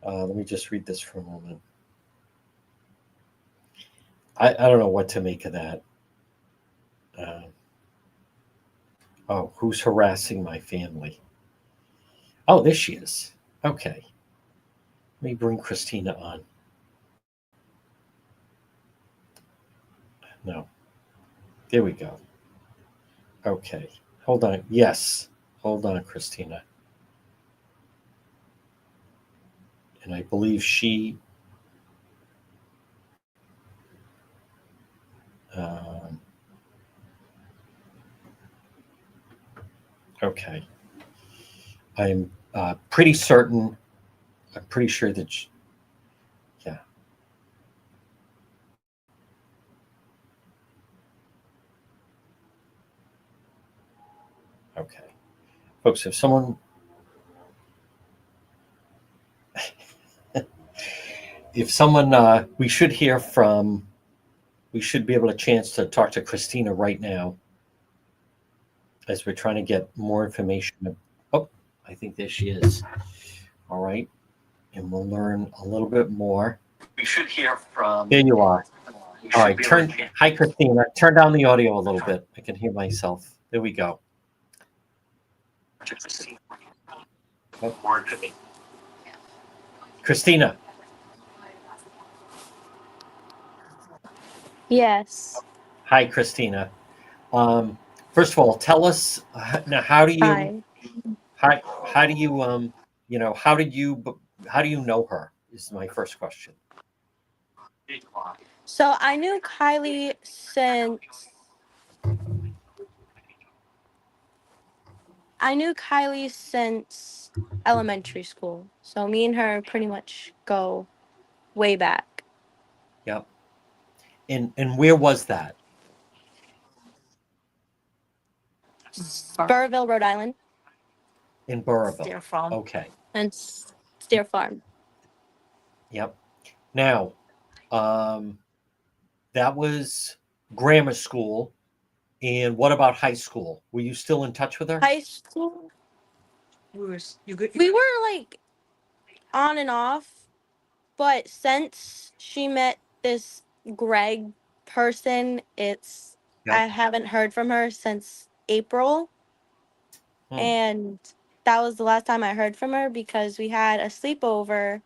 Let me just read this for a moment. I don't know what to make of that. Uh, oh, who's harassing my family? Oh, there she is. Okay. Let me bring Christina on. No. There we go. Okay. Hold on. Yes. Hold on, Christina. And I believe she. Um, okay. I'm pretty certain I'm pretty sure that, yeah. Okay. Folks, if someone, we should hear from, we should be able to chance to talk to Christina right now as we're trying to get more information. Oh, I think there she is. All right. And we'll learn a little bit more. We should hear from. There you are. We All should right. be able to. Hi, Christina. Turn down the audio a little bit. I can hear myself. There we go. Oh. Christina. Yes. Hi, Christina. First of all, tell us now. How do you Hi. how do you how do you know her? Is my first question. So I knew Kylie since elementary school. So me and her pretty much go way back. Yep. And where was that? Burrville, Rhode Island, In Burrville. Steer from. Okay. and Steer Farm. Yep. Now, um, that was grammar school. And what about high school? Were you still in touch with her? High school, We were. You good? we were like on and off, but since she met this Greg person, I Yep. haven't heard from her since April. Hmm. And that was the last time I heard from her because we had a sleepover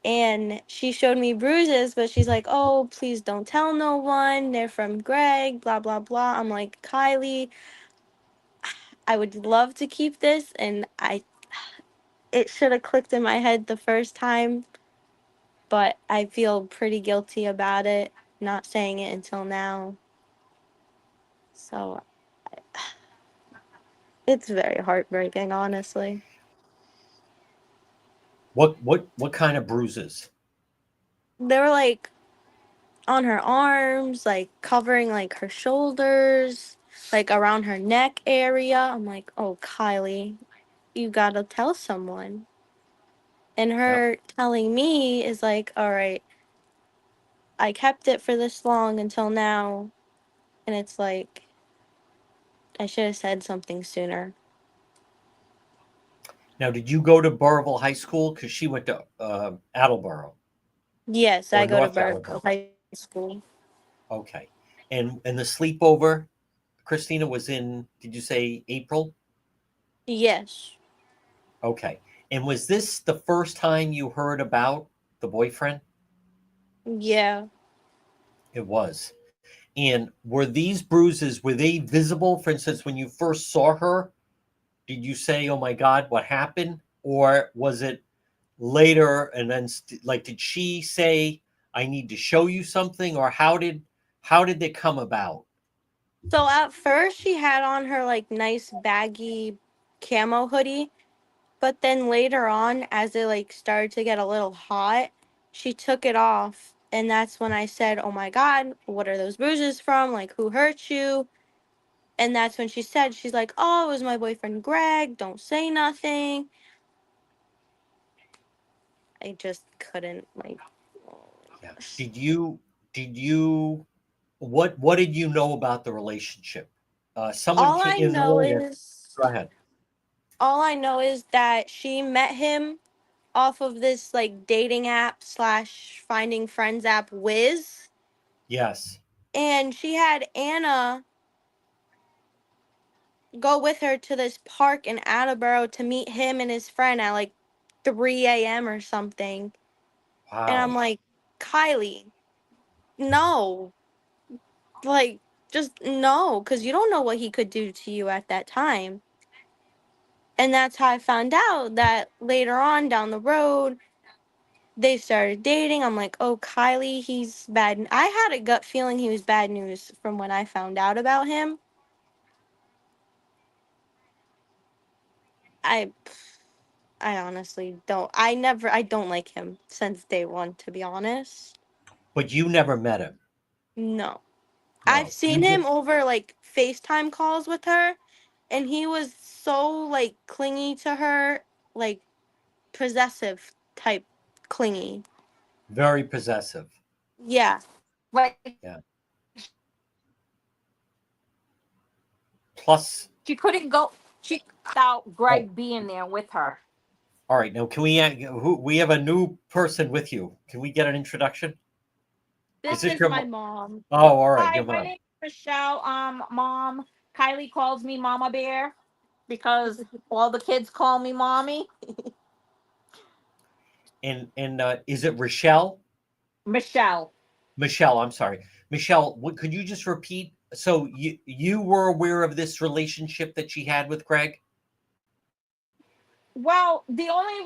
and she showed me bruises, but she's like, "Oh, please don't tell no one. They're from Greg, blah, blah, blah." I'm like, "Kylie, I would love to keep this." And it should have clicked in my head the first time, but I feel pretty guilty about it, not saying it until now. So it's very heartbreaking, honestly. What kind of bruises? They were like on her arms, like covering like her shoulders, like around her neck area. I'm like, "Oh, Kylie, you gotta tell someone." And Yep. her telling me is like, "All right, I kept it for this long until now." And it's like, I should have said something sooner. Now, did you go to Burrville High School? Because she went to Attleboro Yes, or I go to North Burke Attleboro. High School. Okay. And the sleepover, Christina, was in, did you say April? Yes. Okay. And was this the first time you heard about the boyfriend? Yeah. It was. And were these bruises, were they visible? For instance, when you first saw her, did you say, "Oh my God, what happened?" Or was it later and then like did she say, "I need to show you something," or how did they come about? So at first she had on her like nice baggy camo hoodie. But then later on, as it like started to get a little hot, she took it off. And that's when I said, "Oh my God, what are those bruises from? Like, who hurt you?" And that's when she said, she's like, "Oh, it was my boyfriend Greg. Don't say nothing." I just couldn't, like, oh my Yeah. gosh. Did you what did you know about the relationship? Someone All came I in know earlier. is, Go ahead. all I know is that she met him off of this like dating app slash finding friends app Wiz. Yes. And she had Anna go with her to this park in Attleboro to meet him and his friend at like 3 a.m. or something. And I'm Wow. like, "Kylie, no. Like, just no, because you don't know what he could do to you at that time." And that's how I found out that later on down the road, they started dating. I'm like, "Oh, Kylie, he's bad." I had a gut feeling he was bad news from when I found out about him. I I honestly don't. I don't like him since day one, to be honest. But you never met him. No. I've No. seen him over like FaceTime calls with her, and he was so like clingy to her, like possessive type clingy. Very possessive. Yeah. Like Yeah. Plus, she couldn't go without oh, Greg being there with her. all right. Now, can we have a new person with you? Can we get an introduction? Is This this is your my mom? mom. Oh, all right. Hi, Your my mom. name is Michelle. Mom. Kylie calls me Mama Bear because all the kids call me Mommy. And is it Rochelle? Michelle. Michelle, I'm sorry. Michelle, could you just repeat? So you were aware of this relationship that she had with Greg? Well, the only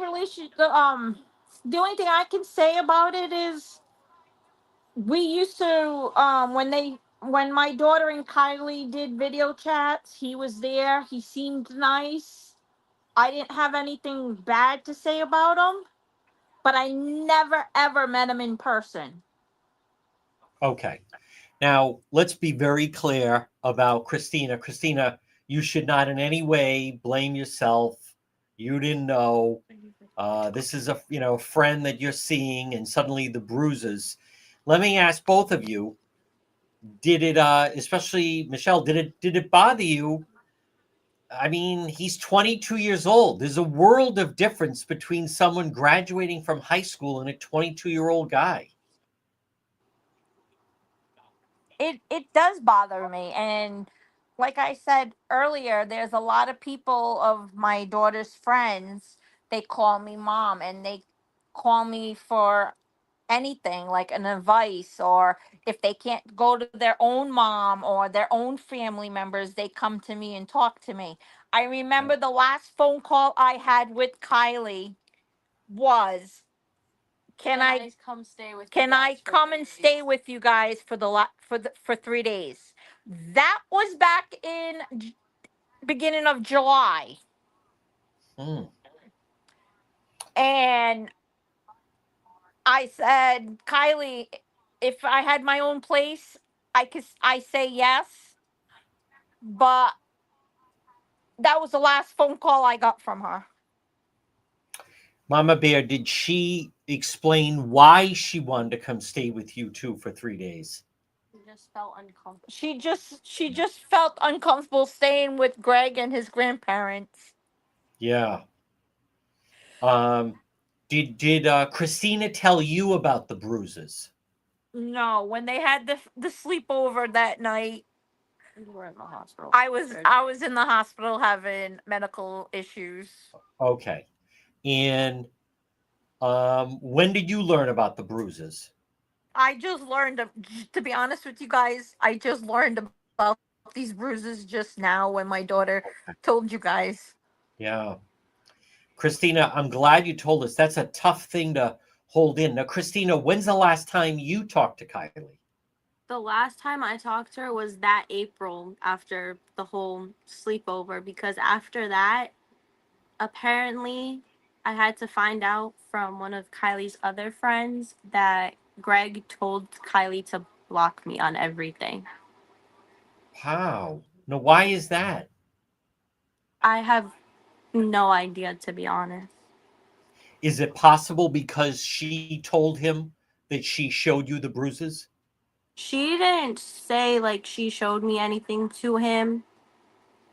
thing I can say about it is we used to when my daughter and Kylie did video chats, he was there. He seemed nice. I didn't have anything bad to say about him, but I never ever met him in person. Okay. Now, let's be very clear about Christina. Christina, you should not in any way blame yourself. You didn't know. This is a friend that you're seeing, and suddenly the bruises. Let me ask both of you: did it, especially Michelle, did it bother you? I mean, he's 22 years old. There's a world of difference between someone graduating from high school and a 22-year-old guy. It does bother me, and like I said earlier, there's a lot of people of my daughter's friends, they call me mom, and they call me for anything like an advice, or if they can't go to their own mom or their own family members, they come to me and talk to me. I Yeah. remember the last phone call I had with Kylie was, Come stay with can I come and stay with you guys for for 3 days? That was back in beginning of July, Hmm. and I said, Kylie, if I had my own place, I say yes, but that was the last phone call I got from her. Mama Bear, did she explain why she wanted to come stay with you too for 3 days? Just felt uncomfortable. She just felt uncomfortable staying with Greg and his grandparents. Yeah. Um, did Christina tell you about the bruises? No, when they had the sleepover that night, We were in the hospital. I was in the hospital having medical issues. Okay. And when did you learn about the bruises? I just learned, to be honest with you guys, I just learned about these bruises just now when my daughter told you guys. Yeah. Christina, I'm glad you told us. That's a tough thing to hold in. Now, Christina, when's the last time you talked to Kylie? The last time I talked to her was that April after the whole sleepover, because after that, apparently, I had to find out from one of Kylie's other friends that Greg told Kylie to block me on everything. How? No, why is that? I have no idea, to be honest. Is it possible because she told him that she showed you the bruises? She didn't say like she showed me anything to him.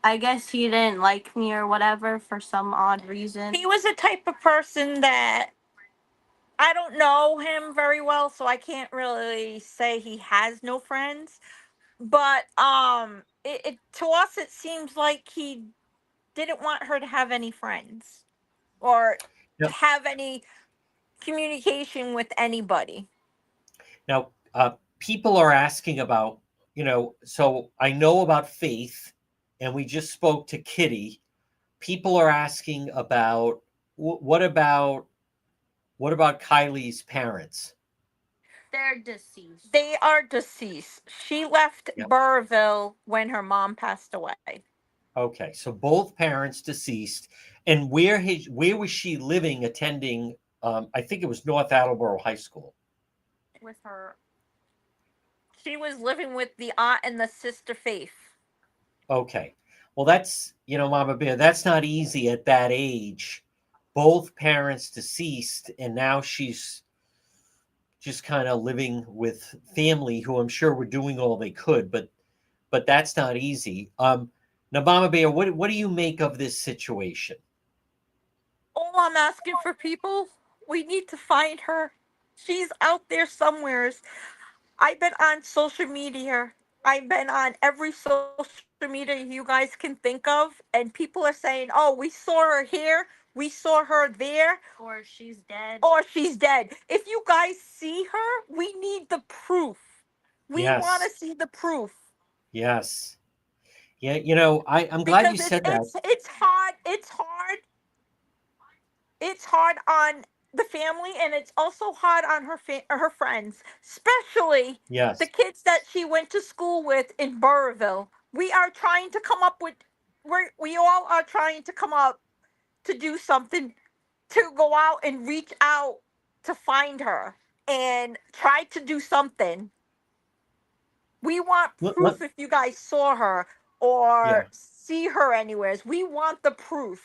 I guess he didn't like me or whatever for some odd reason. He was the type of person that, I don't know him very well, so I can't really say he has no friends. But it to us it seems like he didn't want her to have any friends or Now, have any communication with anybody. now people are asking about, so I know about Faith, and we just spoke to Kitty. People are asking about what about Kylie's parents? They're deceased. They are deceased. She left Yeah. Burrville when her mom passed away. Okay, so both parents deceased, and where was she living, attending? I think it was North Attleboro High School. With her, she was living with the aunt and the sister Faith. Okay, well that's Mama Bear, that's not easy at that age. Both parents deceased, and now she's just kind of living with family who I'm sure were doing all they could, but that's not easy. Now, Mama Bear, what do you make of this situation? All I'm asking for, people, we need to find her. She's out there somewheres. I've been on social media. I've been on every social media you guys can think of, and people are saying, "Oh, we saw her here. We saw her there, Or she's dead. or she's dead." If you guys see her, we need the proof. We want to Yes, see the proof yes, yeah. I'm glad you because said that. it's hard. It's hard on the family, and it's also hard on her friends, especially the Yes, kids that she went to school with in Burrville. We are trying to come up with we all are trying to come up to do something, to go out and reach out to find her and try to do something. We want let, proof. let- If you guys saw her yeah. or see her anywheres, we want the proof.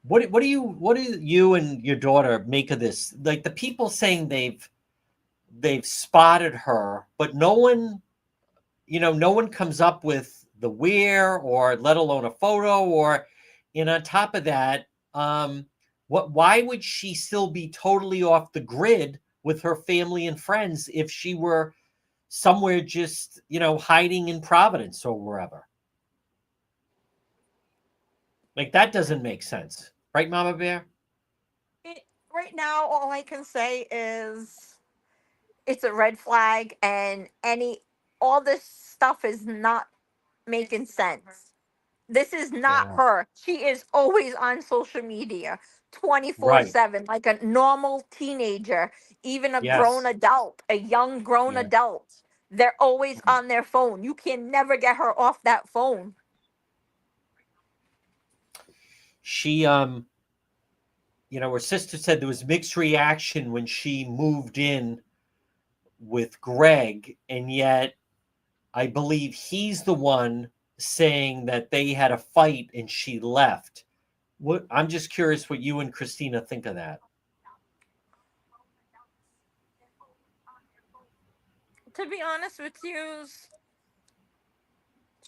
What do you and your daughter make of this? Like the people saying they've spotted her, but no one comes up with the where, or let alone a photo, or and on top of that, why would she still be totally off the grid with her family and friends if she were somewhere just hiding in Providence or wherever? Like that doesn't make sense, right, Mama Bear? Right now, all I can say is it's a red flag, and any all this stuff is not making sense. This is not Yeah. her. She is always on social media Right. 24/7, like a normal teenager, even a grown Yes. adult, a young grown Yeah. adult. They're always on their phone. You can never get her off that phone. She her sister said there was mixed reaction when she moved in with Greg, and yet I believe he's the one saying that they had a fight and she left. What I'm just curious what you and Christina think of that. To be honest with you,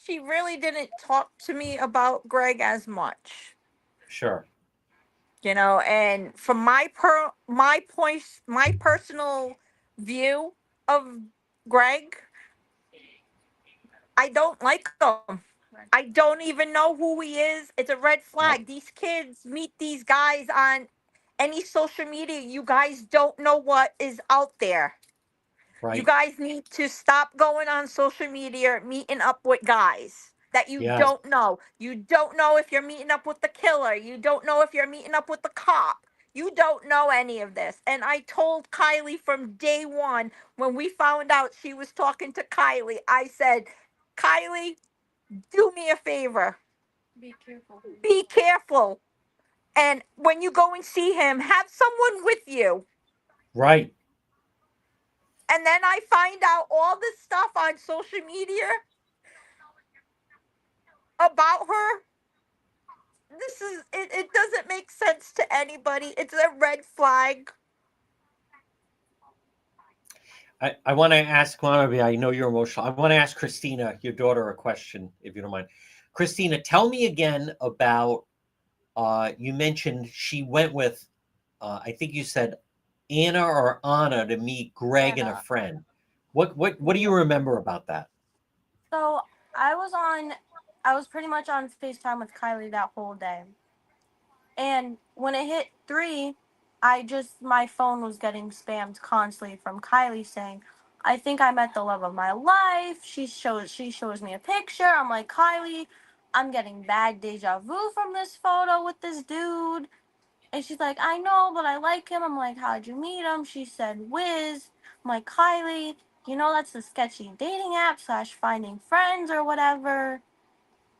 she really didn't talk to me about Greg as much. Sure. And from my personal view of Greg, I don't like him. I don't even know who he is. It's a red flag. Yep. These kids meet these guys on any social media. You guys don't know what is out there. You Right. guys need to stop going on social media, meeting up with guys that you Yes. don't know. You don't know if you're meeting up with the killer. You don't know if you're meeting up with the cop. You don't know any of this. And I told Kylee from day one, when we found out she was talking to Kylee, I said, Kylee, do me a favor. Be careful. Be careful. And when you go and see him, have someone with you. Right. And then I find out all this stuff on social media about her. It doesn't make sense to anybody. It's a red flag. I want to ask Monica, I know you're emotional. I want to ask Christina, your daughter, a question, if you don't mind. Christina, tell me again about you mentioned she went with I think you said Anna or Anna to meet Greg and a Anna. friend. What do you Yeah. remember about that? So I was on, I was pretty much on FaceTime with Kylie that whole day. And when it hit 3, my phone was getting spammed constantly from Kylie saying, I think I met the love of my life. She shows me a picture. I'm like, Kylie, I'm getting bad deja vu from this photo with this dude. And she's like, I know, but I like him. I'm like, how'd you meet him? She said, Wiz. I'm like, Kylie, that's the sketchy dating app / finding friends or whatever.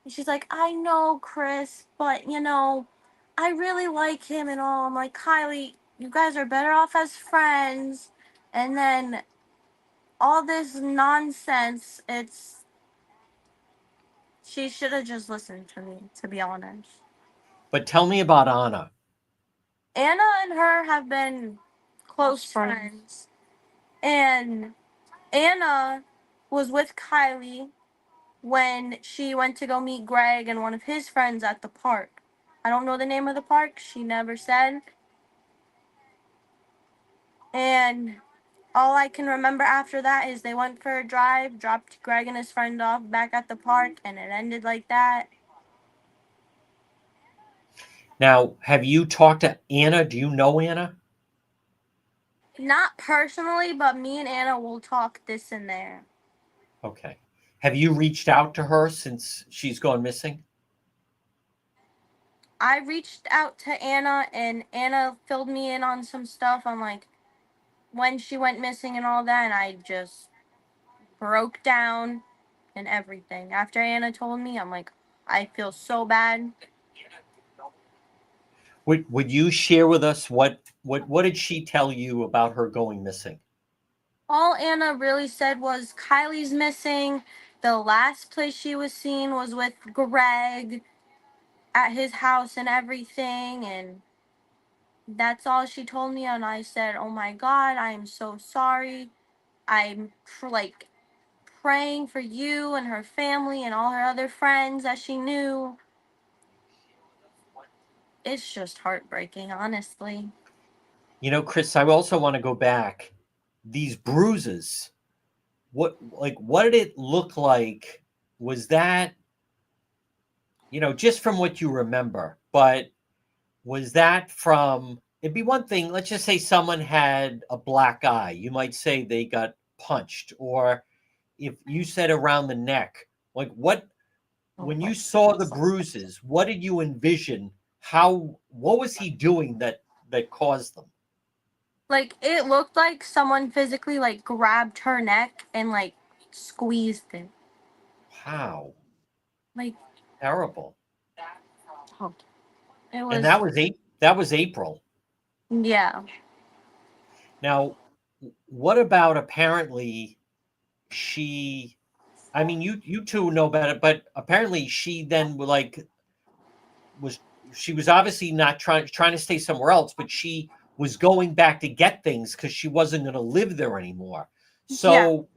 And she's like, I know, Chris, but you know, I really like him and all. I'm like, Kylie, you guys are better off as friends. And then all this nonsense, she should have just listened to me, to be honest. But tell me about Anna. Anna and her have been close friends. And Anna was with Kylie when she went to go meet Greg and one of his friends at the park. I don't know the name of the park. She never said. And all I can remember after that is they went for a drive, dropped Greg and his friend off back at the park, and it ended like that. Now, have you talked to Anna? Do you know Anna? Not personally, but me and Anna will talk this and there. Okay. Have you reached out to her since she's gone missing? I reached out to Anna, and Anna filled me in on some stuff on like when she went missing and all that, and I just broke down and everything. After Anna told me, I'm like, I feel so bad. Would you share with us what did she tell you about her going missing? All Anna really said was Kylie's missing. The last place she was seen was with Greg at his house and everything, and that's all she told me. And I said, "Oh my God, I am so sorry. I'm like praying for you and her family and all her other friends that she knew." It's just heartbreaking, honestly. You know, Chris, I also want to go back. These bruises, what did it look like? Was that, just from what you remember, but was that from, it'd be one thing, let's just say someone had a black eye. You might say they got punched, or if you said around the neck, like when you saw the bruises, what did you envision? What was he doing that caused them? Like it looked like someone physically like grabbed her neck and like squeezed it. Wow, Like terrible. it And was, that was April. yeah. Now, what about apparently she, I mean, you two know about it, but apparently she then was she was obviously not trying to stay somewhere else, but she was going back to get things because she wasn't going to live there anymore. Yeah. So,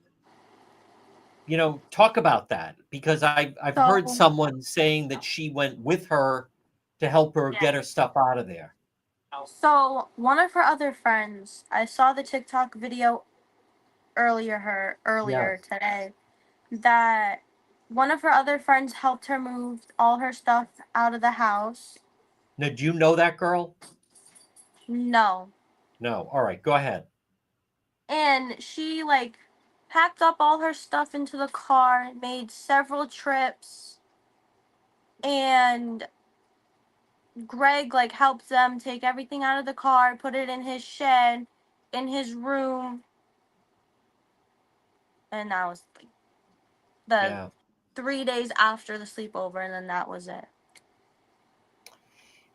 talk about that, because I've heard So someone saying that she went with her to help her get her stuff out of there. so one of her other friends, I saw the TikTok video earlier Yes. today, that one of her other friends helped her move all her stuff out of the house. Now, do you know that girl? No. No. All right, go ahead. And she like packed up all her stuff into the car, made several trips, and Greg like helped them take everything out of the car, put it in his shed, in his room, and that was like the Yeah. 3 days after the sleepover, and then that was it.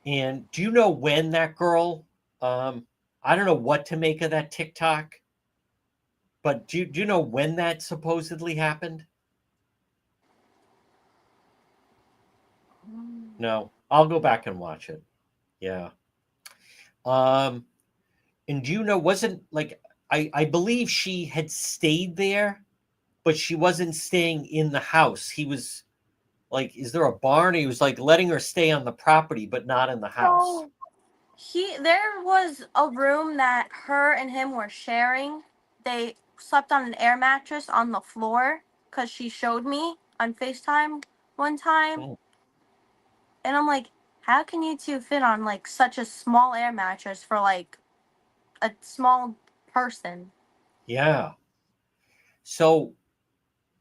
And do you know when that girl? Um, I don't know what to make of that TikTok, but do you know when that supposedly happened? No, I'll go back and watch it. Yeah. Um, and do you know? Wasn't like I believe she had stayed there, but she wasn't staying in the house. He was like, is there a barn? He was like letting her stay on the property, but not in the house. So there was a room that her and him were sharing. They slept on an air mattress on the floor because she showed me on FaceTime one time. Oh, And I'm like, how can you two fit on like such a small air mattress for like a small person? yeah. So,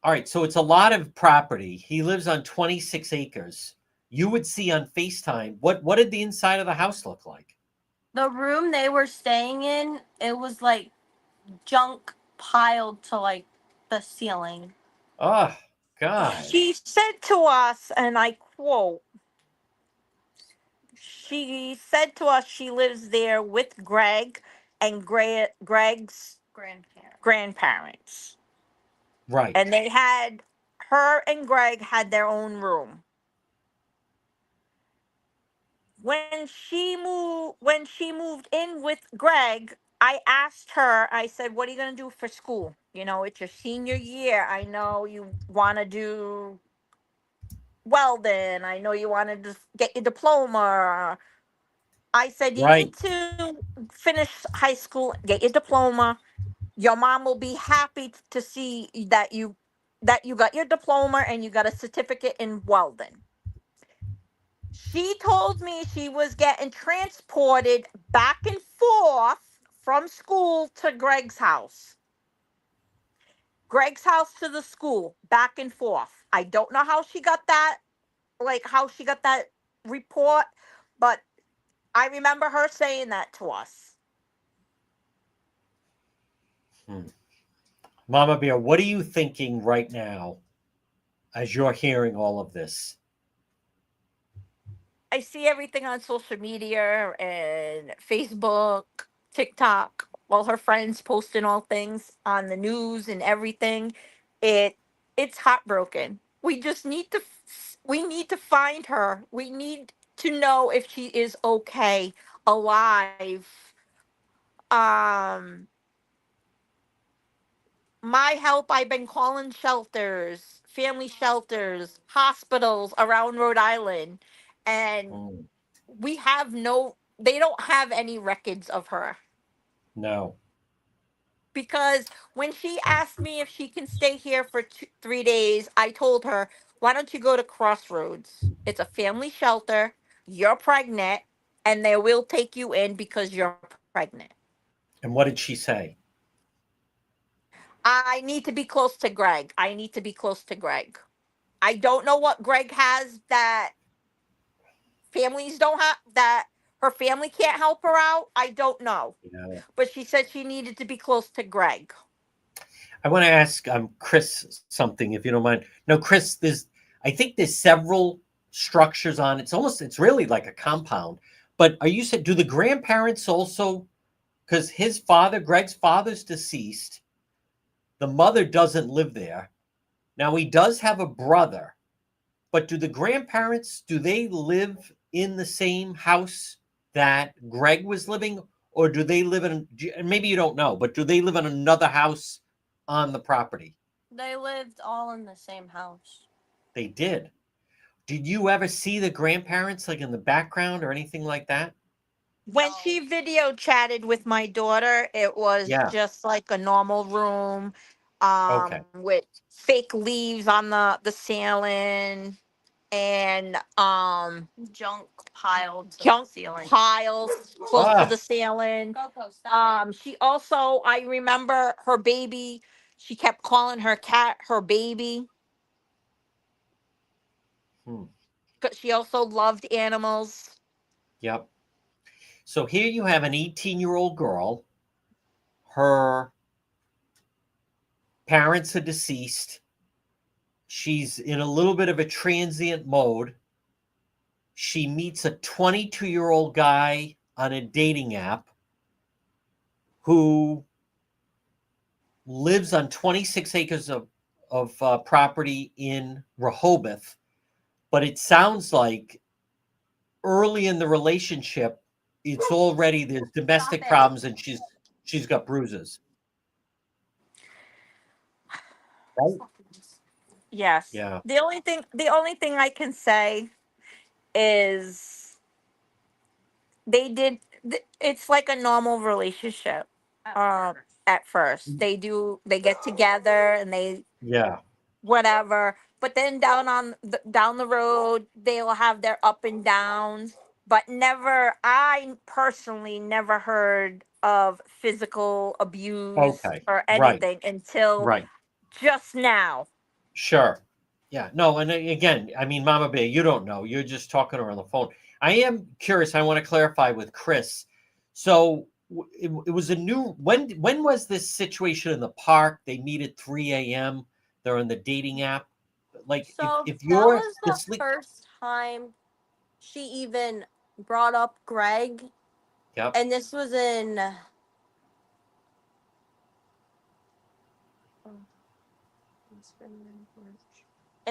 all right. So it's a lot of property. He lives on 26 acres. You would see on FaceTime what did the inside of the house look like? The room they were staying in, it was like junk piled to like the ceiling. Oh God. She said to us, and I quote, she said to us she lives there with Greg and Greg's grandparents. Right. And they had, her and Greg had their own room. When she moved in with Greg, I asked her, I said, what are you going to do for school? You know, it's your senior year. I know you want to do welding. I know you want to just get your diploma. I said, you Right. need to finish high school, get your diploma. Your mom will be happy to see that you got your diploma and you got a certificate in welding. She told me she was getting transported back and forth from school to Greg's house to the school, back and forth. I don't know how she got that, like how she got that report, but I remember her saying that to us. Hmm. Mama Bear, what are you thinking right now as you're hearing all of this? I see everything on social media and Facebook, TikTok, all her friends posting all things on the news and everything. It it's heartbroken. We need to find her. We need to know if she is okay, alive. Um my help, I've been calling shelters, family shelters, hospitals around Rhode Island, and Hmm. they don't have any records of her. No. Because when she asked me if she can stay here for 3 days, I told her, why don't you go to Crossroads? It's a family shelter. You're pregnant, and they will take you in because you're pregnant. And what did she say? I need to be close to Greg. I need to be close to Greg. I don't know what Greg has that families don't have, that her family can't help her out. I don't know. Yeah. But she said she needed to be close to Greg. I want to ask Chris something, if you don't mind. No, Chris, I think there's several structures on. It's really like a compound. But are you said do the grandparents also? Because Greg's father's deceased. The mother doesn't live there. Now he does have a brother, but do the grandparents do they live in the same house that Greg was living, or do they live in? Maybe you don't know, but do they live in another house on the property? They lived all in the same house. They did. Did you ever see the grandparents like in the background or anything like that? When No. she video chatted with my daughter, it was Yeah. just like a normal room, Okay. with fake leaves on the ceiling, and Junk piled to the junk ceiling. piles close to Ah. the ceiling. Coco, stop She also, I remember her baby. She kept calling her cat her baby Hmm. because she also loved animals. Yep. So here you have an 18-year-old girl. Her parents are deceased. She's in a little bit of a transient mode. She meets a 22-year-old guy on a dating app who lives on 26 acres of property in Rehoboth. But it sounds like early in the relationship, there's domestic problems and she's got bruises. Right? Yes. Yeah. The only thing I can say is it's like a normal relationship. At first they get together and they Yeah. whatever, but then down the road they'll have their up and downs, but never, I personally never heard of physical abuse Okay. or Right. anything until Right. just now. Sure. Yeah. No, and again, I mean, Mama Bear, you don't know. You're just talking to her on the phone. I am curious. I want to clarify with Chris. So it was a new when was this situation in the park? They meet at 3 a.m. They're on the dating app. like So if that you're was the the sleep. first time she even brought up Greg, Yep. and this was in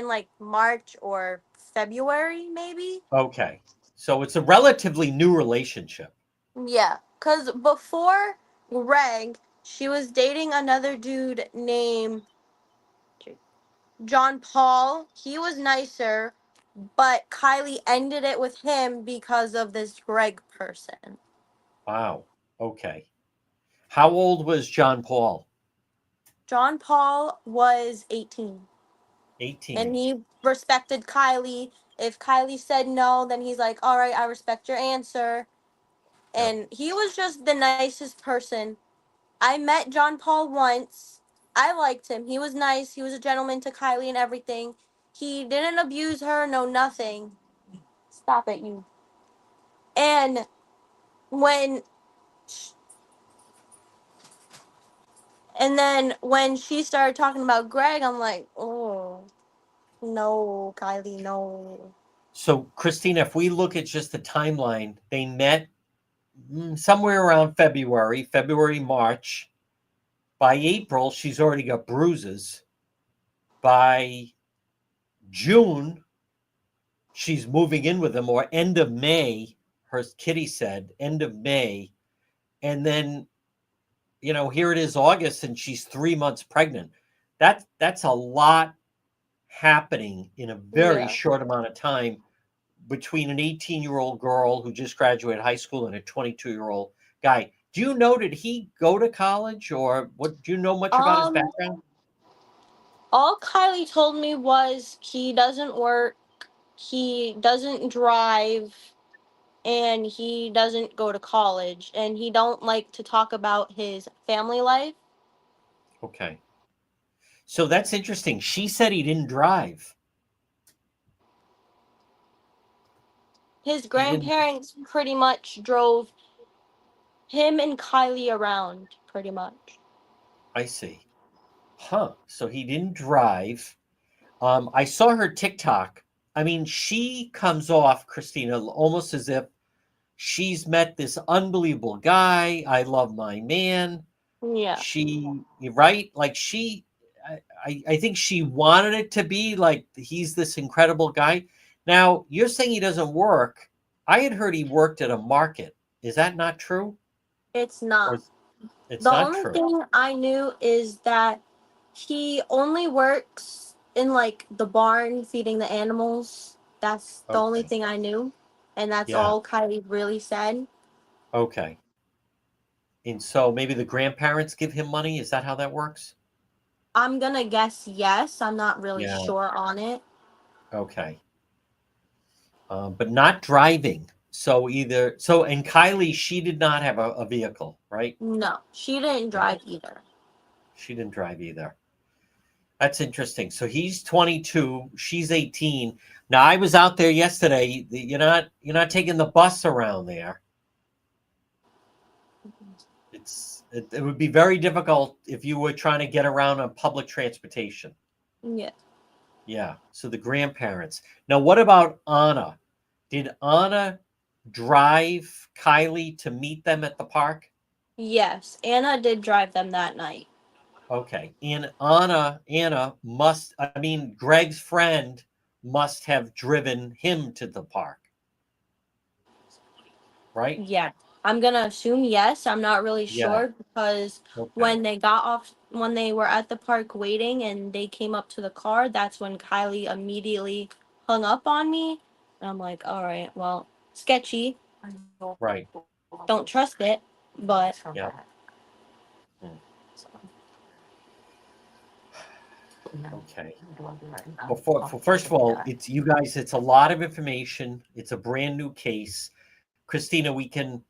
like March or February, maybe. Okay. So it's a relatively new relationship. Yeah, because before Greg, she was dating another dude named John Paul. He was nicer, but Kylie ended it with him because of this Greg person. Wow. Okay. How old was John Paul? John Paul was 18, and 18. he respected Kylie. If Kylie said no, then he's like, all right, I respect your answer. Yep. And he was just the nicest person. I met John Paul once. I liked him. He was nice. He was a gentleman to Kylie and everything. He didn't abuse her, no nothing. Stop it, you. And when and then when she started talking about Greg, I'm like, oh no, Kylie, no. So, Christina, if we look at just the timeline, they met somewhere around February, March. By April, she's already got bruises. By June, she's moving in with him, or end of May, her kitty said, end of May. And then, here it is August and she's 3 months pregnant. That's a lot happening in a very Yeah. short amount of time between an 18-year-old girl who just graduated high school and a 22-year-old guy. Do you know, did he go to college, or what? Do you know much about his Um, background? all Kylie told me was he doesn't work, he doesn't drive, and he doesn't go to college, and he don't like to talk about his family life. Okay. So that's interesting. She said he didn't drive. His He didn't. grandparents pretty much drove him and Kylie around, pretty much. I see. Huh. So he didn't drive. I saw her TikTok. I mean, she comes off, Christina, almost as if she's met this unbelievable guy. I love my man. Yeah. She, right? Like I think she wanted it to be like he's this incredible guy. Now, you're saying he doesn't work. I had heard he worked at a market. Is that not true? It's Or not. it's The not only true? thing I knew is that he only works in like the barn feeding the animals. That's the only Okay. thing I knew. And that's Yeah. all Kylie really said. Okay. And so maybe the grandparents give him money. Is that how that works? I'm gonna guess yes. I'm not really Yeah. sure on it. Okay. But not driving. And Kylie, she did not have a vehicle, right? No, she didn't Yeah. drive either. She didn't drive either. That's interesting. So he's 22, she's 18. Now I was out there yesterday. You're not taking the bus around there. It would be very difficult if you were trying to get around on public transportation. Yeah. Yeah. So the grandparents. Now what about Anna? Did Anna drive Kylie to meet them at the park? Yes, Anna did drive them that night. Okay. And Anna Greg's friend must have driven him to the park, right? Yeah. I'm gonna assume yes. I'm not really Yeah. sure because Okay. when they were at the park waiting and they came up to the car, that's when Kylie immediately hung up on me. And I'm like, all right, well, sketchy. Right. Don't trust it, but Yeah. Hmm. Okay. Well, first of all, it's you guys. It's a lot of information. It's a brand new case. Christina, we can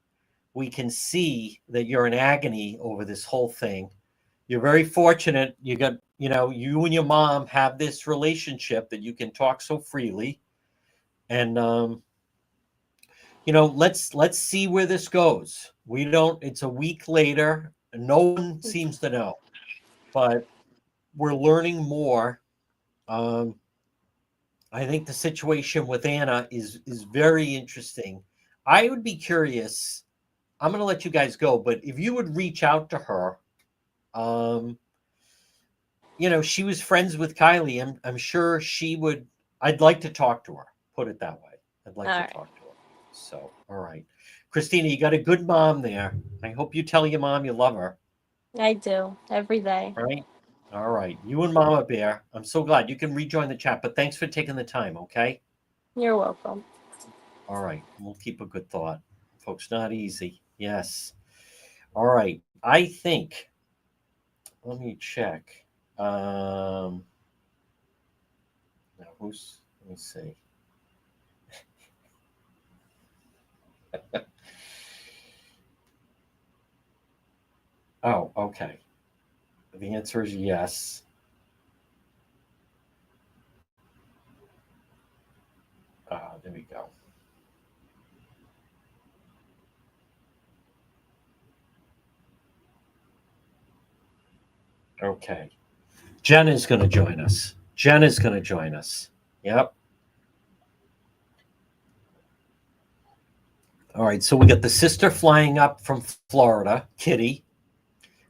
see that you're in agony over this whole thing. You're very fortunate. You and your mom have this relationship that you can talk so freely, and let's see where this goes. We don't. It's a week later. No one seems to know, but we're learning more. Um, I think the situation with Anna is very interesting. I would be curious. I'm going to let you guys go, but if you would reach out to her, um, she was friends with Kylie. I'm sure she would. I'd like to talk to her. Put it that way. I'd like All to right. talk to her. So, all right, Christina, you got a good mom there. I hope you tell your mom you love her. I do every day. Right? All right. You and Mama Bear. I'm so glad you can rejoin the chat, but thanks for taking the time. Okay. You're welcome. All right. We'll keep a good thought, folks. Not easy. Yes. All right. I think. Let me check. Now who's? Let me see. Oh, okay. The answer is yes. There we go. Okay. Jenna's going to join us. Jenna's going to join us. Yep. All right. So we got the sister flying up from Florida, Kitty.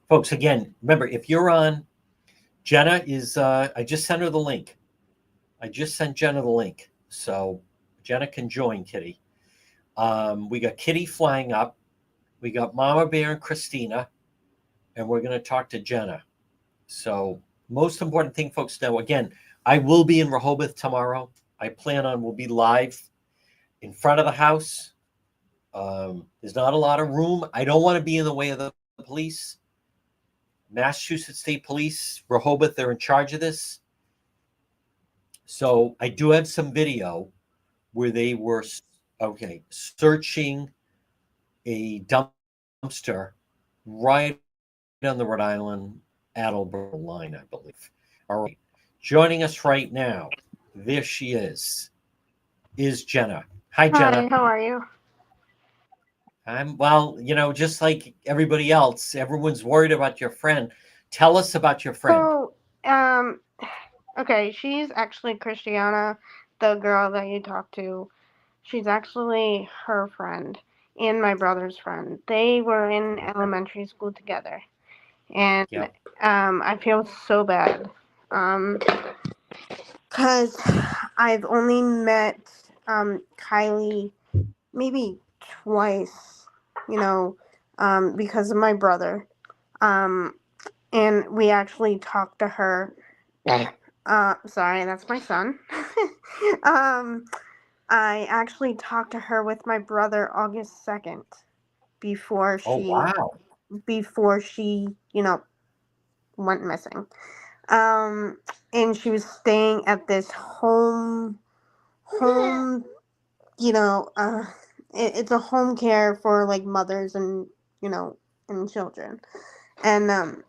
Folks, again, remember, if you're on, Jenna is, I just sent her the link. I just sent Jenna the link. So Jenna can join Kitty. We got Kitty flying up. We got Mama Bear and Christina. And we're going to talk to Jenna. So most important thing, folks, know, again, I will be in Rehoboth tomorrow. I plan on we'll be live in front of the house. There's not a lot of room. I don't want to be in the way of the police. Massachusetts State Police, Rehoboth, they're in charge of this. So I do have some video where they were, searching a dumpster right on the Rhode Island Attleboro line, I believe. All right. Joining us right now, there she is Jenna. Hi, Jenna. Hi, how are you? I'm well, just like everybody else, everyone's worried about your friend. Tell us about your friend. So, okay, she's actually Christiana, the girl that you talked to. She's actually her friend and my brother's friend. They were in elementary school together. And Yep. I feel so bad. Because I've only met Kylie maybe twice, because of my brother. And we actually talked to her. Sorry, that's my son. I actually talked to her with my brother August 2nd before Oh, wow. she went missing. And she was staying at this home, it's a home care for like mothers and and children. And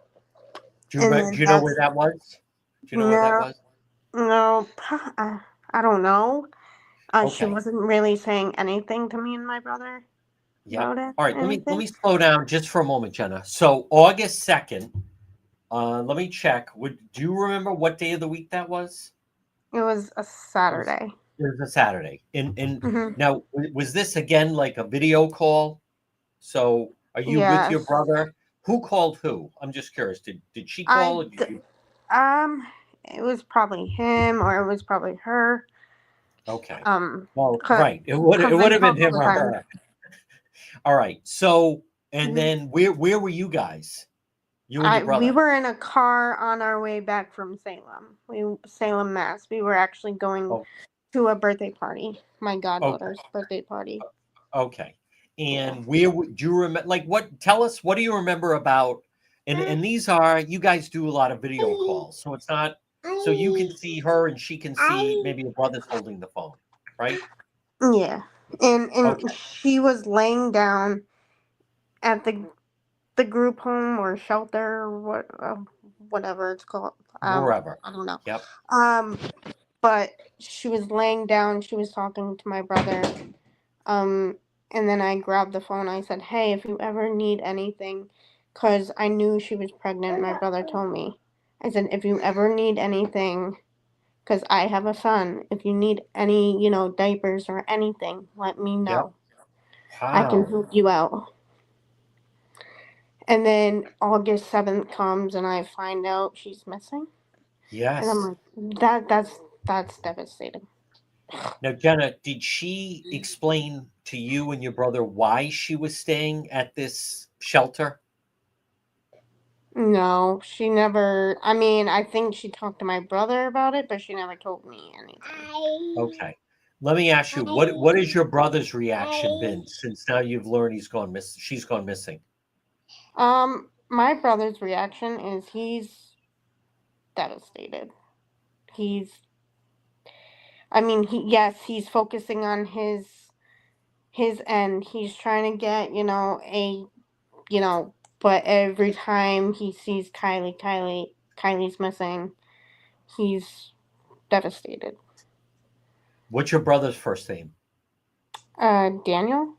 Do you know where that was? Do you know where that was? No, I don't know. She Okay. wasn't really saying anything to me and my brother Yeah. about it. All right. Let me slow down just for a moment, Jenna. So August 2nd. Let me check. Do you remember what day of the week that was? It was a Saturday. It was a Saturday. And Mhm. now was this again like a video call? So are you with your Yes. brother? Who called who? I'm just curious. Did she call? Or did you? It was probably him or it was probably her. Okay. Um, Well, cause, right. It would cause they have been talk all him the or time. her. All right. So and We, then where were you guys? You and your we brother. were in a car on our way back from Salem, Mass. We were actually going Oh, to a birthday party, my okay. goddaughter's birthday party. Okay. Yeah. And do you remember, like, tell us, what do you remember about, and these are, you guys do a lot of video calls, so it's not, so you can see her and she can see maybe your brother's holding the phone, right? Yeah. And Okay. she was laying down at the group home or shelter or whatever it's called. Wherever. I don't know. Yep. But she was laying down, she was talking to my brother. And then I grabbed the phone. I said, "Hey, if you ever need anything," cuz I knew she was pregnant, my brother told me. I said, "If you ever need anything," because I have a son. If you need any, diapers or anything, let me Yep. know. I can Wow. help you out. And then August 7th comes and I find out she's missing. And I'm Yes. like, that's devastating. Now, Jenna, did she explain to you and your brother why she was staying at this shelter? No, she never. I mean, I think she talked to my brother about it, but she never told me anything. Okay. Let me ask you, what has your brother's reaction been since now you've learned she's gone missing? My brother's reaction is he's devastated. I mean, he's focusing on his end. He's trying to get, you know, but every time he sees Kylie's missing, he's devastated. What's your brother's first name? Daniel?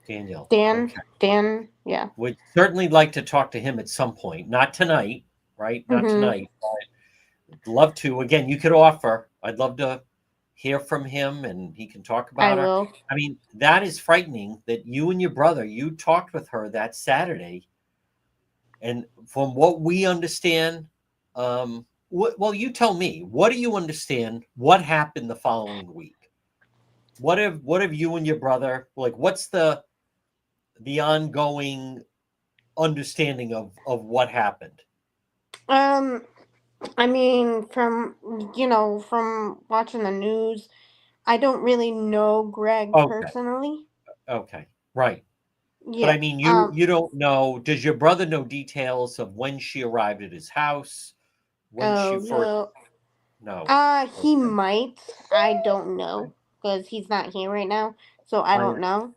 Daniel. Dan, Okay. Dan, yeah. Would certainly like to talk to him at some point. Not tonight, right? Not Mm-hmm. tonight. I'd love to. Again, you could offer. I'd love to hear from him and he can talk I about her. will. I mean, that is frightening that you and your brother, you talked with her that Saturday. And from what we understand, well, you tell me, what do you understand? What happened the following week? What have you and your brother, like, what's the ongoing understanding of what happened? I mean, from watching the news, I don't really know Greg Okay. personally. Okay. Right. But Yeah. I mean, you don't know. Does your brother know details of when she arrived at his house? When she Oh first? no. No. He Okay. might. I don't know because he's not here right now, so I I don't know.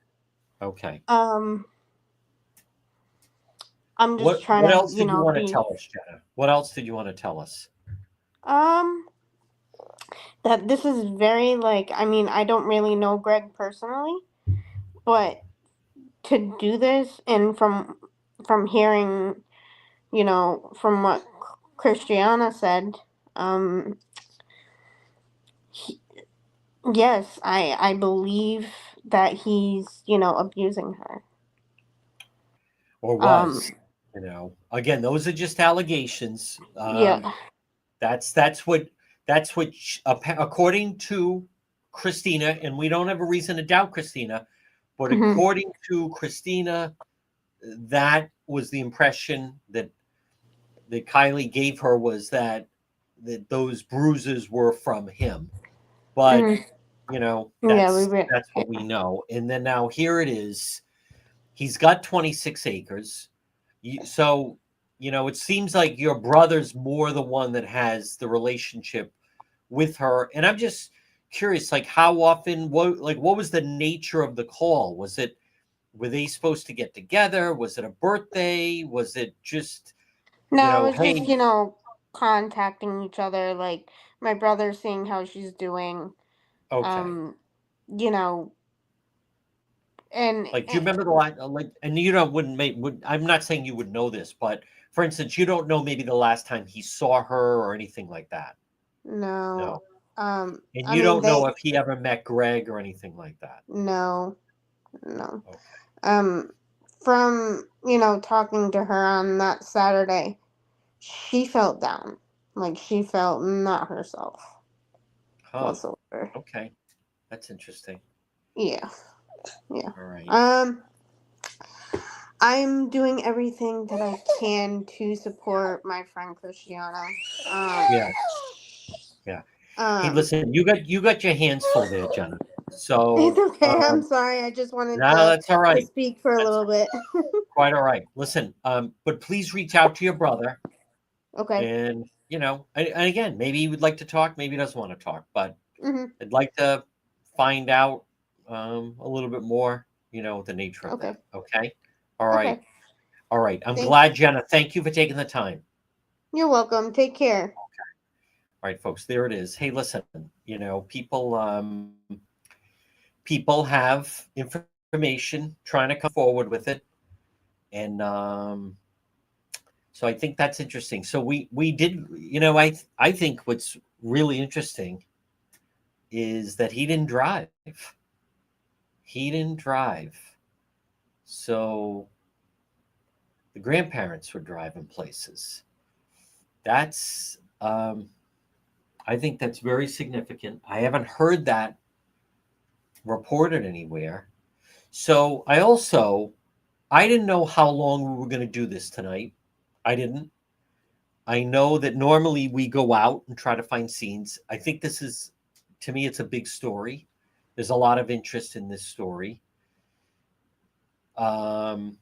okay. Um, I'm just trying What to, else did you want to be. tell us, Jenna? What else did you want to tell us? Um, that this is very like. I mean, I don't really know Greg personally, but to do this and from hearing, from what Christiana said, um, he, yes, I believe that he's, abusing her. Or Um, was? Again, those are just allegations. yeah. That's what according to Christina, and we don't have a reason to doubt Christina, but Hmm. according to Christina, that was the impression that Kylee gave her, was that those bruises were from him. But Hmm. Yeah, that's what we know. And then now here it is. He's got 26 acres. So, it seems like your brother's more the one that has the relationship with her. And I'm just curious, like, how often, what was the nature of the call? Were they supposed to get together? Was it a birthday? Was it just, No, it was just, hey, contacting each other, like my brother seeing how she's doing, okay. um, you know, and, Like, do you remember the last, and wouldn't make, I'm not saying you would know this, but for instance, you don't know maybe the last time he saw her or anything like that. no, No. And I you mean don't know they if he ever met Greg or anything like that. no, no, Okay. um, from talking to her on that Saturday, she felt down, like she felt not herself Huh. whatsoever. Okay. That's interesting. Yeah, yeah. All right. I'm doing everything that I can to support my friend Christiana. Um, Yeah. Yeah. Hey, um, listen, you got your hands full there, Jenna. it's So, okay. I'm sorry. I just wanted no, that's all to right. speak for a That's little bit. quite all right. Listen, but please reach out to your brother, Okay. and and again, maybe he would like to talk, maybe he doesn't want to talk, but Mhm. I'd like to find out a little bit more, the nature of Okay. that. Okay. All right. Okay. All right. I'm Thank. glad, Jenna. Thank you for taking the time. You're welcome. Take care. All right, folks, there it is. Hey, listen, people have information trying to come forward with it. And so I think that's interesting. So we did, I think what's really interesting is that he didn't drive. He didn't drive. So the grandparents were driving places. That's, I think that's very significant. I haven't heard that reported anywhere. So I didn't know how long we were going to do this tonight. I didn't. I know that normally we go out and try to find scenes. I think this is, to me, it's a big story. There's a lot of interest in this story. Um,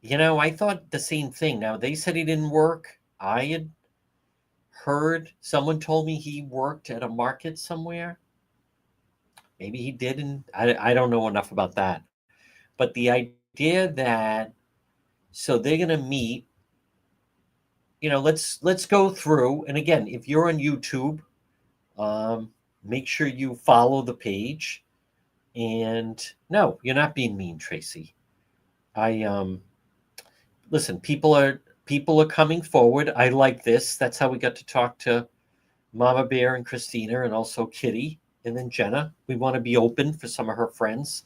I thought the same thing. Now, they said he didn't work. I had heard, someone told me he worked at a market somewhere. Maybe he didn't. I don't know enough about that. But the idea that, so they're going to meet, let's go through. And again, if you're on YouTube, make sure you follow the page. And no, you're not being mean, Tracy. Listen, people are coming forward. I like this. That's how we got to talk to Mama Bear and Christina, and also Kitty, and then Jenna. We want to be open for some of her friends.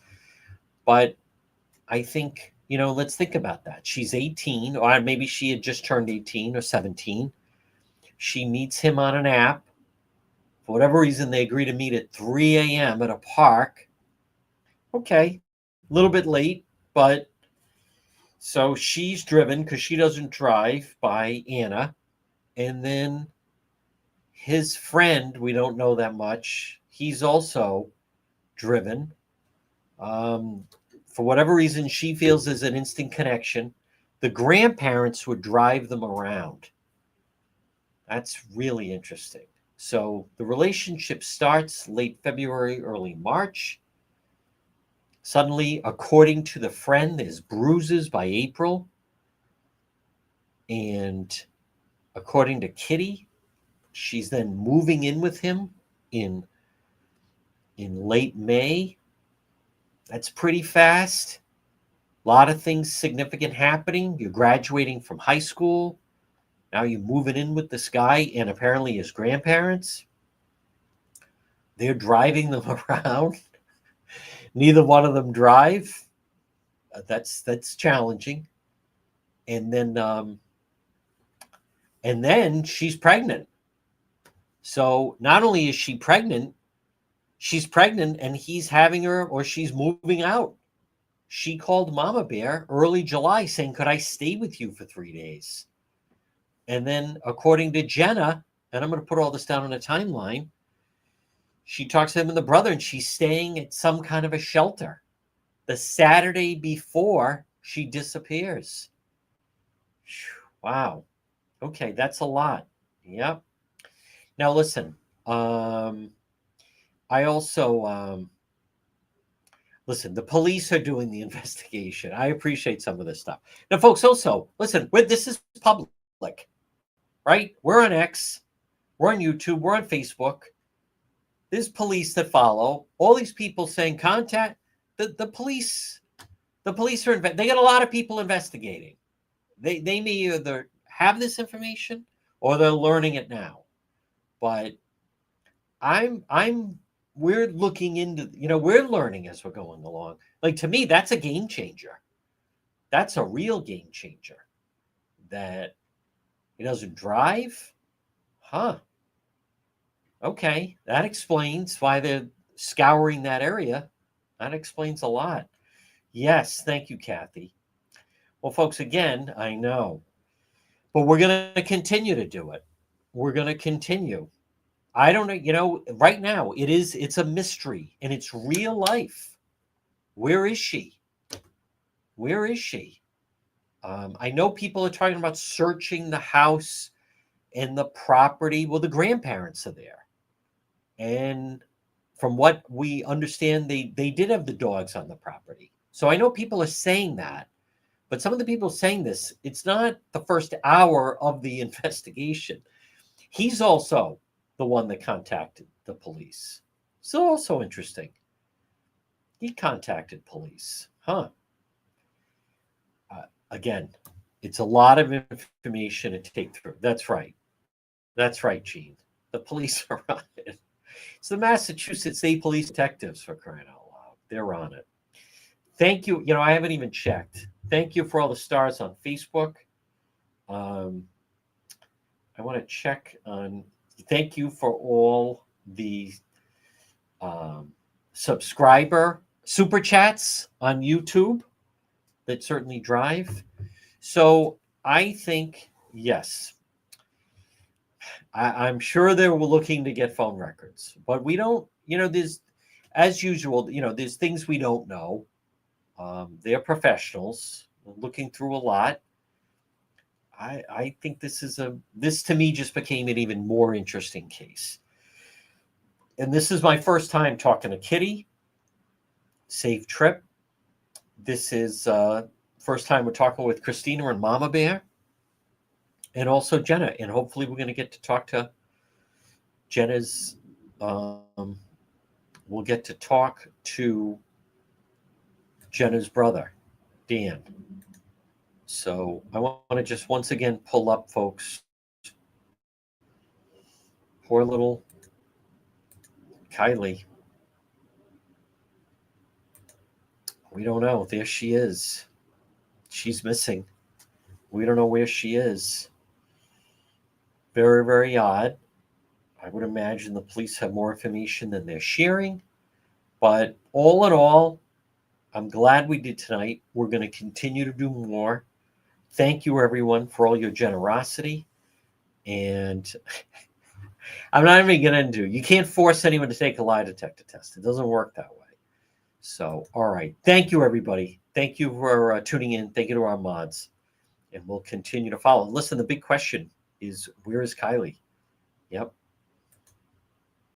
But I think, let's think about that. She's 18, or maybe she had just turned 18 or 17. She meets him on an app. For whatever reason, they agree to meet at 3 a.m. at a park. Okay, a little bit late, but so she's driven because she doesn't drive by Anna. And then his friend, we don't know that much. He's also driven. For whatever reason, she feels there's an instant connection. The grandparents would drive them around. That's really interesting. So the relationship starts late February, early March. Suddenly, according to the friend, there's bruises by April. And according to Kitty, she's then moving in with him in late May. That's pretty fast. A lot of things significant happening. You're graduating from high school. Now you're moving in with this guy and apparently his grandparents. They're driving them around. Neither one of them drive. That's challenging. And then she's pregnant. So not only is she pregnant, she's pregnant and he's having her, or she's moving out. She called Mama Bear early July saying, could I stay with you for 3 days? And then according to Jenna, and I'm going to put all this down on a timeline, she talks to him and the brother, and she's staying at some kind of a shelter the Saturday before she disappears. Wow. Okay, that's a lot. Yep. Now listen, I also listen, the police are doing the investigation. I appreciate some of this stuff. Now, folks, also listen, this is public, right? We're on X, we're on YouTube, we're on Facebook. There's police that follow. All these people saying contact the police. The police are they got a lot of people investigating. They may either have this information or they're learning it now. But we're looking into, we're learning as we're going along. Like, to me, that's a game changer. That's a real game changer. That he doesn't drive. Huh. Okay, that explains why they're scouring that area. That explains a lot. Yes, thank you, Kathy. Well, folks, again, I know, but we're going to continue to do it. We're going to continue. I don't know, right now it's a mystery and it's real life. Where is she? Where is she? I know people are talking about searching the house and the property. Well, the grandparents are there. And from what we understand, they did have the dogs on the property. So I know people are saying that, but some of the people saying this, it's not the first hour of the investigation. He's also the one that contacted the police. So also interesting. He contacted police. Huh. Again, it's a lot of information to take through. That's right. That's right, Gene. The police are on it. It's the Massachusetts State Police Detectives, for crying out loud. They're on it. Thank you. You know, I haven't even checked. Thank you for all the stars on Facebook. I want to check on. Thank you for all the subscriber super chats on YouTube. That certainly drive. So I think, yes, I'm sure they were looking to get phone records, but we don't, there's, as usual, there's things we don't know. They're professionals looking through a lot. I think this to me just became an even more interesting case. And this is my first time talking to Kitty. Safe trip. This is first time we're talking with Christina and Mama Bear. And also Jenna. And hopefully we're going to get to talk to Jenna's. We'll get to talk to Jenna's brother, Dan. So I want to just once again pull up, folks. Poor little Kylee. We don't know. There she is. She's missing. We don't know where she is. Very, very odd. I would imagine the police have more information than they're sharing. But all in all, I'm glad we did tonight. We're going to continue to do more. Thank you, everyone, for all your generosity. And I'm not even going to do. You can't force anyone to take a lie detector test. It doesn't work that way. So, all right. Thank you, everybody. Thank you for tuning in. Thank you to our mods. And we'll continue to follow. Listen, the big question is, where is Kylee? Yep.